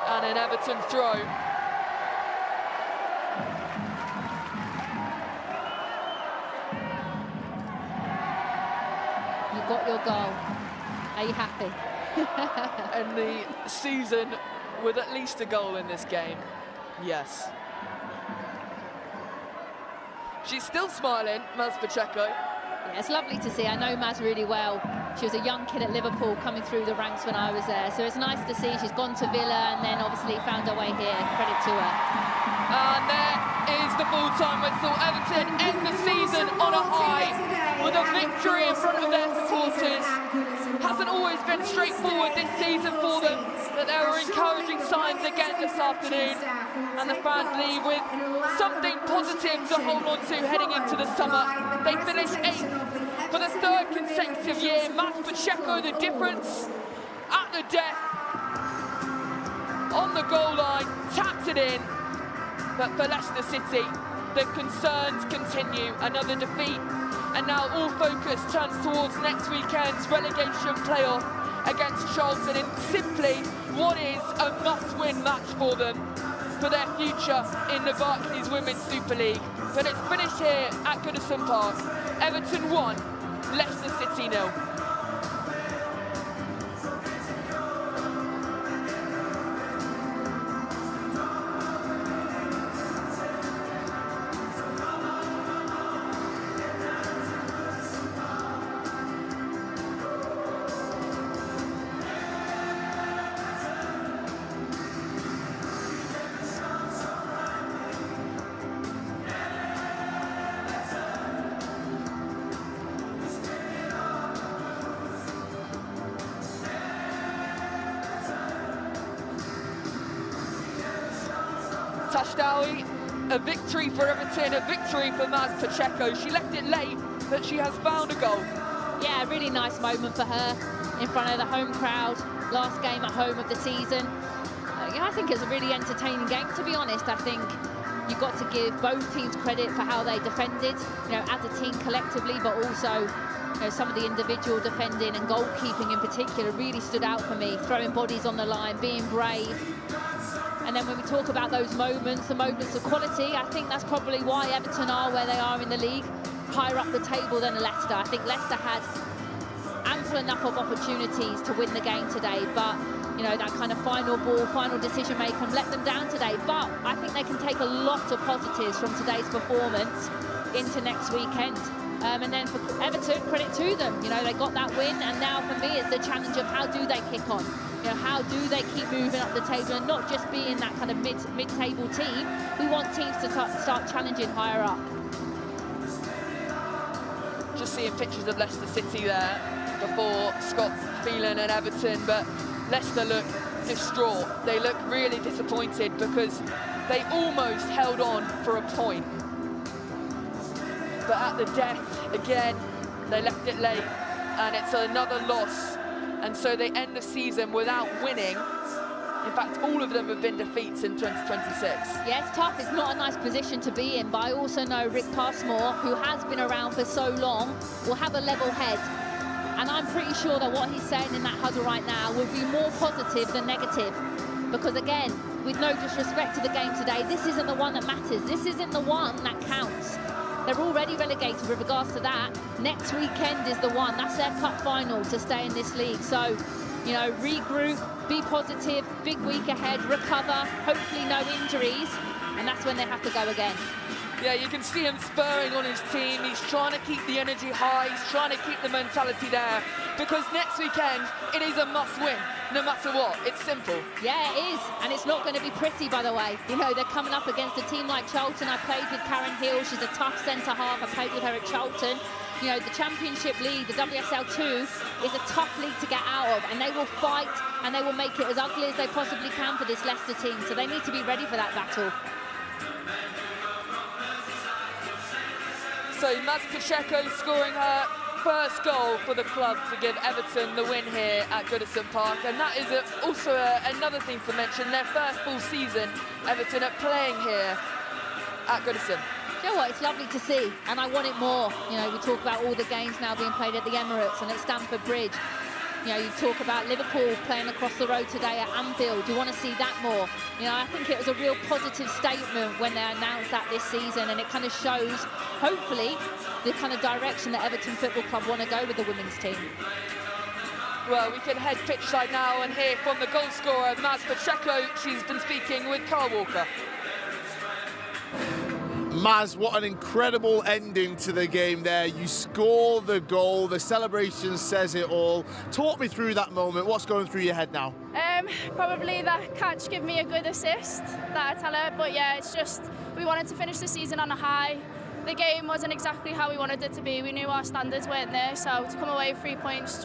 And an Everton throw. You got your goal. Are you happy? And the season with at least a goal in this game. Yes. She's still smiling, Maz Pacheco. Yeah, it's lovely to see. I know Maz really well. She was a young kid at Liverpool coming through the ranks when I was there. So it's nice to see she's gone to Villa and then obviously found her way here. Credit to her. And there is the full-time whistle. Everton end the season on a high with a victory in front of their supporters. Hasn't always been straightforward this season for them, but there were encouraging signs again this afternoon. And the fans leave with something positive to hold on to heading into the summer. They finished 8th for the 3rd consecutive year. Maz Pacheco, the difference at the death on the goal line, tapped it in. But for Leicester City, the concerns continue. Another defeat, and now all focus turns towards next weekend's relegation playoff against Charlton in simply what is a must-win match for them for their future in the Barclays Women's Super League. But it's finished here at Goodison Park. Everton 1, Leicester City 0. Tashdawi, a victory for Everton, a victory for Maz Pacheco. She left it late, but she has found a goal. Yeah, a really nice moment for her in front of the home crowd. Last game at home of the season. I think it's a really entertaining game, to be honest. I think you've got to give both teams credit for how they defended, you know, as a team collectively, but also, you know, some of the individual defending and goalkeeping in particular really stood out for me. Throwing bodies on the line, being brave. And then when we talk about those moments, the moments of quality, I think that's probably why Everton are where they are in the league, higher up the table than Leicester. I think Leicester had ample enough of opportunities to win the game today, but you know, that kind of final ball, final decision making let them down today. But I think they can take a lot of positives from today's performance into next weekend. And then for Everton, credit to them. You know, they got that win, and now for me it's the challenge of how do they kick on? You know, how do they keep moving up the table and not just being that kind of mid-table team? We want teams to start challenging higher up. Just seeing pictures of Leicester City there before Scott Phelan and Everton, but Leicester look distraught. They look really disappointed because they almost held on for a point. But at the death, again, they left it late, and it's another loss. And so they end the season without winning. In fact, all of them have been defeats in 2026. Yeah, it's tough. It's not a nice position to be in, but I also know Rick Passmore, who has been around for so long, will have a level head. And I'm pretty sure that what he's saying in that huddle right now will be more positive than negative. Because again, with no disrespect to the game today, this isn't the one that matters. This isn't the one that counts. They're already relegated with regards to that. Next weekend is the one. That's their cup final to stay in this league. So you know, regroup, be positive, big week ahead, recover, hopefully no injuries, and that's when they have to go again. Yeah, you can see him spurring on his team. He's trying to keep the energy high. He's trying to keep the mentality there, because next weekend, it is a must-win, no matter what. It's simple. Yeah, it is, and it's not going to be pretty, by the way. You know, they're coming up against a team like Charlton. I played with Karen Hill. She's a tough centre-half. I played with her at Charlton. You know, the Championship League, the WSL2, is a tough league to get out of, and they will fight, and they will make it as ugly as they possibly can for this Leicester team, so they need to be ready for that battle. So Maz Pacheco scoring her first goal for the club to give Everton the win here at Goodison Park, and that is also another thing to mention, their first full season Everton are playing here at Goodison. You know what, it's lovely to see, and I want it more. You know, we talk about all the games now being played at the Emirates and at Stamford Bridge. You know, you talk about Liverpool playing across the road today at Anfield. You want to see that more. You know, I think it was a real positive statement when they announced that this season, and it kind of shows, hopefully, the kind of direction that Everton Football Club want to go with the women's team. Well, we can head pitchside now and hear from the goal scorer, Maz Pacheco. She's been speaking with Carl Walker. Maz, what an incredible ending to the game there. You score the goal, the celebration says it all. Talk me through that moment. What's going through your head now? Probably that catch gave me a good assist, that I tell her. But yeah, it's just, we wanted to finish the season on a high. The game wasn't exactly how we wanted it to be. We knew our standards weren't there, so to come away with 3 points,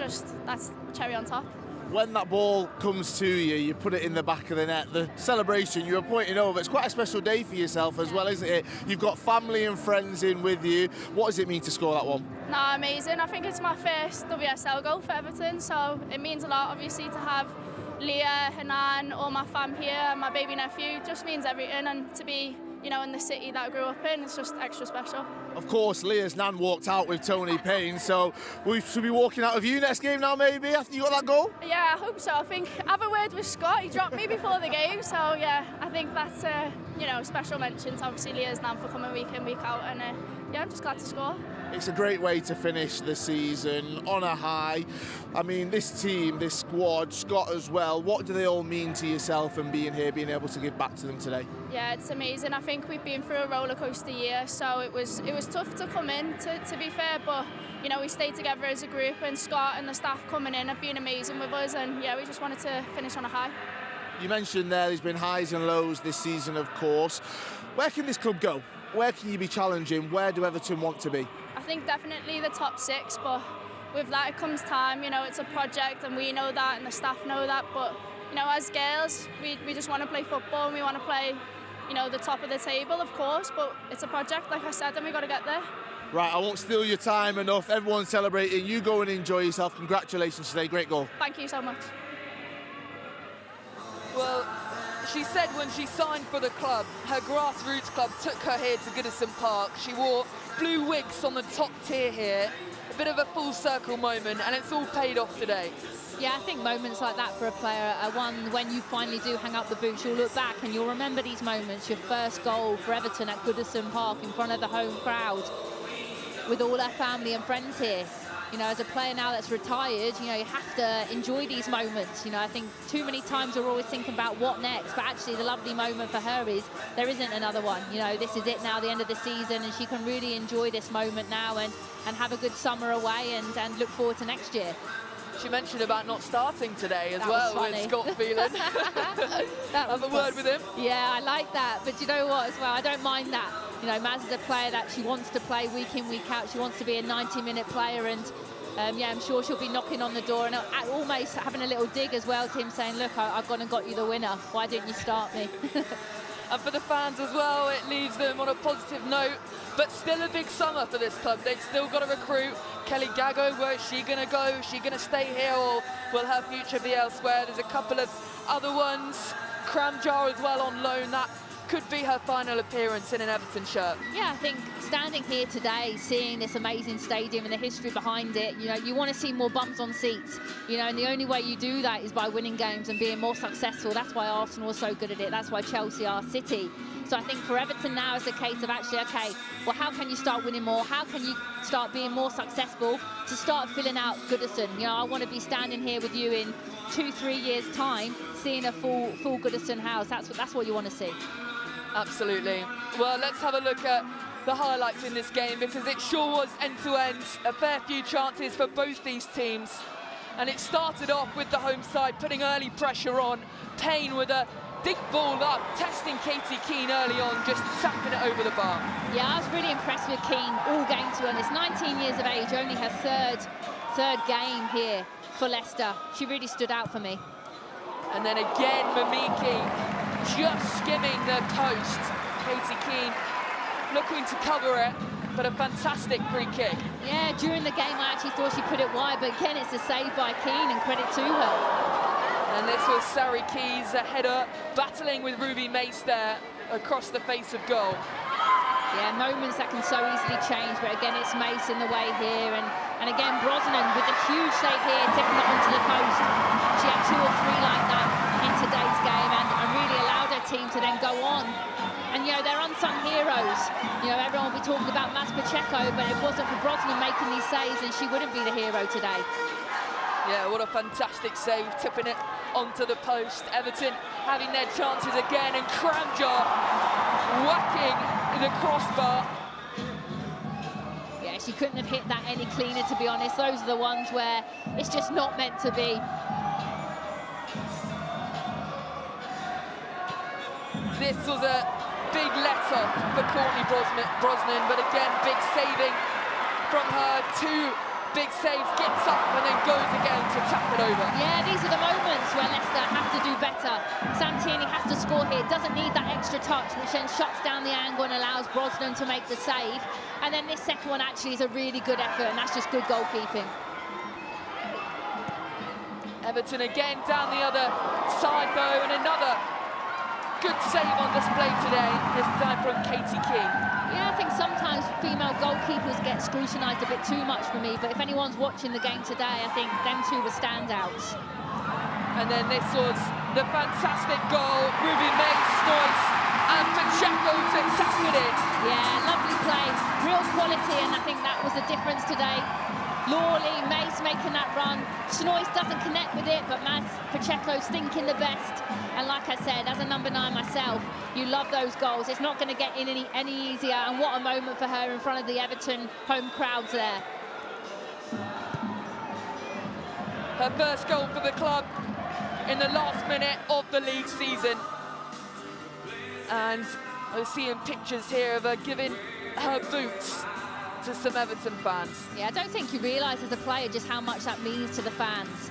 that's cherry on top. When that ball comes to you, you put it in the back of the net. The celebration, you were pointing over. It's quite a special day for yourself as well, isn't it? You've got family and friends in with you. What does it mean to score that one? No, amazing. I think it's my first WSL goal for Everton, so it means a lot, obviously, to have Leah, Hanan, all my fam here, my baby nephew. It just means everything, and to be, you know, in the city that I grew up in, it's just extra special. Of course, Leah's nan walked out with Tony Payne, so we should be walking out of you next game now, maybe, after you got that goal? Yeah, I hope so. I think I have a word with Scott. He dropped me before the game, so yeah, I think that's you know, special mention to obviously Leah's nan for coming week in, week out, and yeah, I'm just glad to score. It's a great way to finish the season on a high. I mean, this team, this squad, Scott as well, what do they all mean to yourself and being here, being able to give back to them today? Yeah, it's amazing. I think we've been through a roller coaster year, so it was tough to come in, to be fair, but you know, we stayed together as a group, and Scott and the staff coming in have been amazing with us, and yeah, we just wanted to finish on a high. You mentioned there's been highs and lows this season, of course. Where can this club go? Where can you be challenging? Where do Everton want to be? I think definitely the top 6, but with that it comes time. You know, it's a project, and we know that, and the staff know that, but you know, as girls, we just want to play football, and we want to play, you know, the top of the table, of course, but it's a project, like I said, and we got to get there. Right, I won't steal your time enough. Everyone's celebrating. You go and enjoy yourself. Congratulations today. Great goal. Thank you so much. Well, she said when she signed for the club, her grassroots club took her here to Goodison Park. She wore blue wigs on the top tier here. A bit of a full circle moment, and it's all paid off today. Yeah, I think moments like that for a player are one when you finally do hang up the boots, you'll look back and you'll remember these moments. Your first goal for Everton at Goodison Park in front of the home crowd with all our family and friends here. You know, as a player now that's retired, you know, you have to enjoy these moments. You know, I think too many times we're always thinking about what next, but actually the lovely moment for her is there isn't another one. You know, this is it now, the end of the season, and she can really enjoy this moment now and have a good summer away and look forward to next year. She mentioned about not starting today as that well with Scott Phelan. Have a word with him. Yeah, I like that, but you know what as well, I don't mind that. You know, Maz is a player that she wants to play week in, week out. She wants to be a 90-minute player, and yeah, I'm sure she'll be knocking on the door and almost having a little dig as well to him, saying, look, I've gone and got you the winner. Why didn't you start me? And for the fans as well, it leaves them on a positive note, but still a big summer for this club. They've still got to recruit. Kelly Gago, where is she going to go? Is she going to stay here, or will her future be elsewhere? There's a couple of other ones. Kramjar as well on loan. That could be her final appearance in an Everton shirt. Yeah, I think standing here today, seeing this amazing stadium and the history behind it, you know, you want to see more bumps on seats, you know, and the only way you do that is by winning games and being more successful. That's why Arsenal are so good at it. That's why Chelsea are, City. So I think for Everton now it's a case of actually, okay, well, how can you start winning more? How can you start being more successful to start filling out Goodison? You know, I want to be standing here with you in 2-3 years' time, seeing a full Goodison house. That's what you want to see. Absolutely. Well, let's have a look at the highlights in this game, because it sure was end-to-end, a fair few chances for both these teams. And it started off with the home side putting early pressure on. Payne with a big ball up, testing Katie Keane early on, just tapping it over the bar. Yeah, I was really impressed with Keane all game, to be honest. 19 years of age, only her third game here for Leicester. She really stood out for me. And then again, Mamiki just skimming the post. Katie Keane looking to cover it, but a fantastic free kick. Yeah, during the game I actually thought she put it wide, but again it's a save by Keane, and credit to her. And this was Sari Keys, a header, battling with Ruby Mace there across the face of goal. Yeah, moments that can so easily change, but again it's Mace in the way here, and again Brosnan with a huge save here, tipping it onto the post. She had 2 or 3 like that in today's game, and really allowed her team to then go on. And, you know, they're unsung heroes. You know, everyone will be talking about Mas Pacheco, but if it wasn't for Brosnan making these saves, then she wouldn't be the hero today. Yeah, what a fantastic save, tipping it onto the post. Everton having their chances again, and Cramjar whacking the crossbar. Yeah, she couldn't have hit that any cleaner, to be honest. Those are the ones where it's just not meant to be. This was a big let-off for Courtney Brosnan, but again, big saving from her. 2 big saves, gets up and then goes again to tap it over. Yeah, these are the moments where Leicester have to do better. Santini has to score here, doesn't need that extra touch, which then shuts down the angle and allows Brosnan to make the save. And then this second one actually is a really good effort, and that's just good goalkeeping. Everton again down the other side though, and another good save on display today, this time from Katie Keane. Yeah, I think sometimes female goalkeepers get scrutinised a bit too much for me, but if anyone's watching the game today, I think them two were standouts. And then this was the fantastic goal, Ruby Mace, Noyce, and Pacheco to tap it in. Yeah, lovely play, real quality, and I think that was the difference today. Lawley, Mace making that run. Snoyce doesn't connect with it, but Mas Pacheco's thinking the best. And like I said, as a number 9 myself, you love those goals. It's not going to get in any easier. And what a moment for her in front of the Everton home crowds there. Her first goal for the club in the last minute of the league season. And we're seeing pictures here of her giving her boots to some Everton fans. Yeah, I don't think you realise as a player just how much that means to the fans.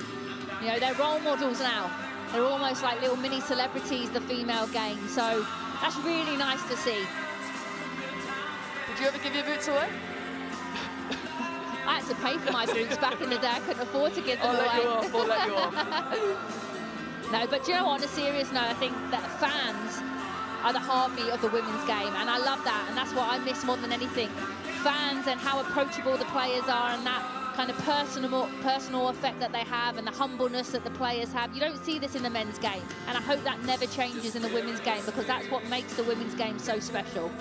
You know, they're role models now. They're almost like little mini celebrities, the female game. So that's really nice to see. Did you ever give your boots away? I had to pay for my boots back in the day. I couldn't afford to give them away. I'll let you off. No, but do you know what, on a serious note, I think that fans are the heartbeat of the women's game, and I love that, and that's what I miss more than anything. Fans and how approachable the players are, and that kind of personal effect that they have, and the humbleness that the players have. You don't see this in the men's game, and I hope that never changes in the women's game, because that's what makes the women's game so special.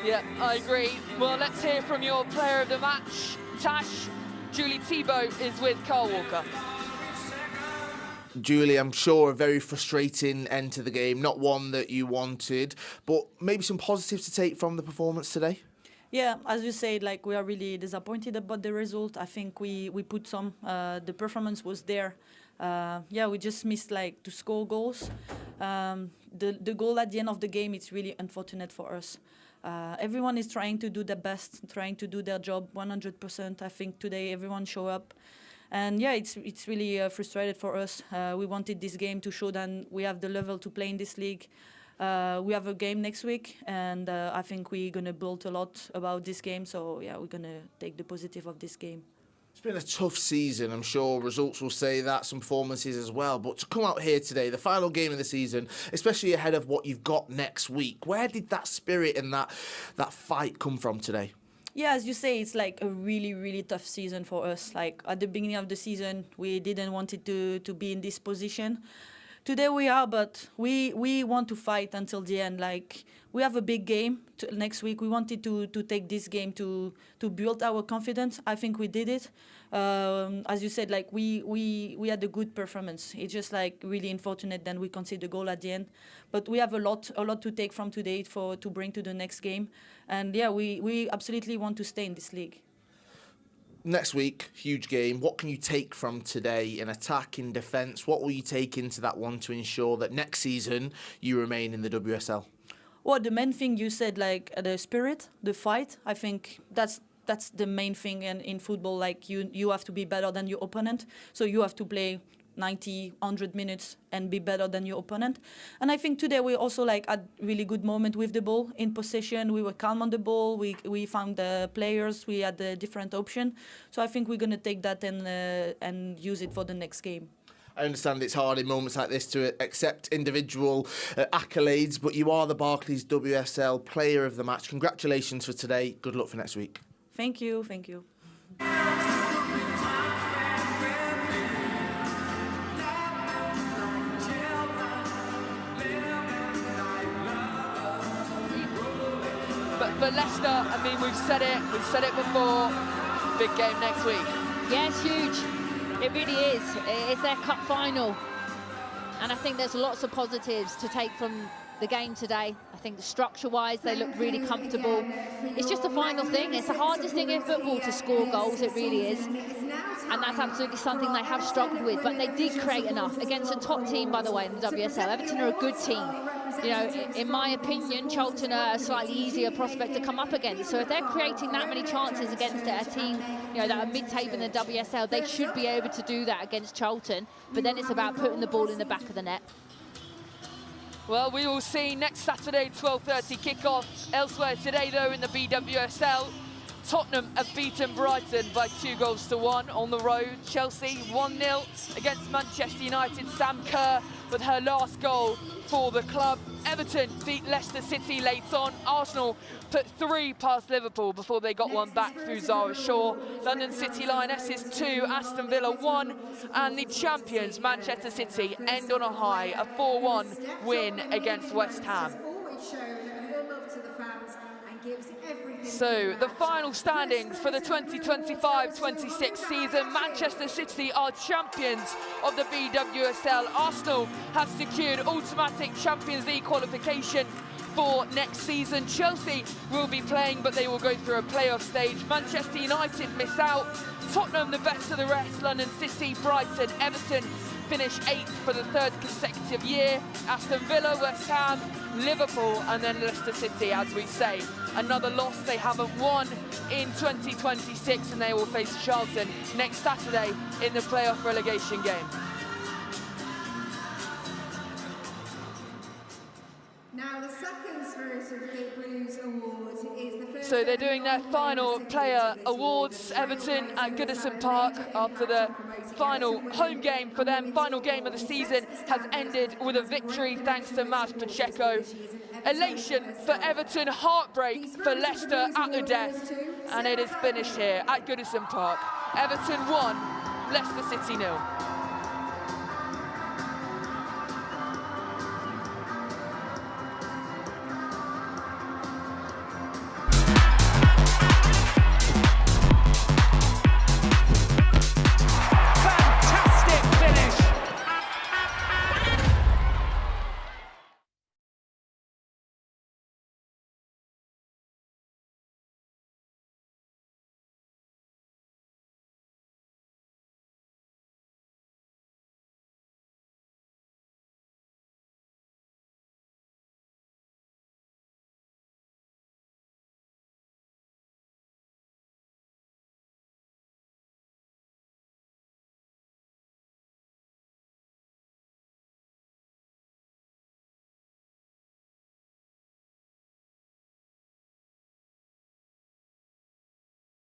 Yeah, I agree. Well, let's hear from your player of the match, Tash. Julie Thibault is with Carl Walker. Julie, I'm sure a very frustrating end to the game, not one that you wanted, but maybe some positives to take from the performance today? Yeah, as you said, like, we are really disappointed about the result. I think we put some, the performance was there. Yeah, we just missed, like, to score goals. The goal at the end of the game, it's really unfortunate for us. Everyone is trying to do their best, trying to do their job 100%. I think today everyone show up. And yeah, it's really frustrated for us. We wanted this game to show that we have the level to play in this league. We have a game next week, and I think we're going to build a lot about this game. So yeah, we're going to take the positive of this game. It's been a tough season. I'm sure results will say that, some performances as well. But to come out here today, the final game of the season, especially ahead of what you've got next week, where did that spirit and that fight come from today? Yeah, as you say, it's like a really, really tough season for us. Like, at the beginning of the season, we didn't want it to be in this position. today we are, but we want to fight until the end. Like, we have a big game next week. We wanted to take this game to build our confidence. I think we did it. As you said, like we had a good performance. It's just like really unfortunate that we conceded the goal at the end. But we have a lot to take from today to bring to the next game. And yeah, we absolutely want to stay in this league. Next week, huge game. What can you take from today in attack, in defence? What will you take into that one to ensure that next season you remain in the WSL? Well, the main thing you said, like the spirit, the fight, I think that's the main thing in football. Like you have to be better than your opponent. So you have to play 90, 100 minutes and be better than your opponent. And I think today we also like had really good moment with the ball in possession. We were calm on the ball. We found the players. We had a different option. So I think we're going to take that and use it for the next game. I understand it's hard in moments like this to accept individual accolades, but you are the Barclays WSL Player of the Match. Congratulations for today. Good luck for next week. Thank you. Thank you. But for Leicester, I mean, we've said it before, big game next week. Yeah, it's huge. It really is. It's their cup final. And I think there's lots of positives to take from the game today. I think structure-wise, they look really comfortable. It's just the final thing. It's the hardest thing in football to score goals, it really is. And that's absolutely something they have struggled with. But they did create enough against a top team, by the way, in the WSL. Everton are a good team. You know, in my opinion, Charlton are a slightly easier prospect to come up against. So if they're creating that many chances against a team, you know, that are mid-table in the WSL, they should be able to do that against Charlton. But then it's about putting the ball in the back of the net. Well, we will see next Saturday, 12:30 kickoff. Elsewhere today, though, in the BWSL, Tottenham have beaten Brighton by 2-1 on the road. Chelsea 1-0 against Manchester United. Sam Kerr with her last goal for the club. Everton beat Leicester City late on. Arsenal put 3 past Liverpool before they got one back through Zara Shaw. London City Lionesses 2, Aston Villa 1, and the champions Manchester City end on a high, a 4-1 win against West Ham. So the final standings for the 2025-26 season: Manchester City are champions of the BWSL. Arsenal have secured automatic Champions League qualification for next season. Chelsea will be playing, but they will go through a playoff stage. Manchester United miss out. Tottenham the best of the rest. London City, Brighton, Everton finish 8th for the 3rd consecutive year. Aston Villa, West Ham, Liverpool, and then Leicester City, as we say. Another loss, they haven't won in 2026, and they will face Charlton next Saturday in the playoff relegation game. Now the second Spirit of the Blues Award is the first. So they're doing their final player awards. Everton at Goodison Park, after the final home game for them, final game of the season, has ended with a victory thanks to Mas Pacheco. Elation for Everton, heartbreak for Leicester at the death, and it is finished here at Goodison Park. Everton 1, Leicester City 0.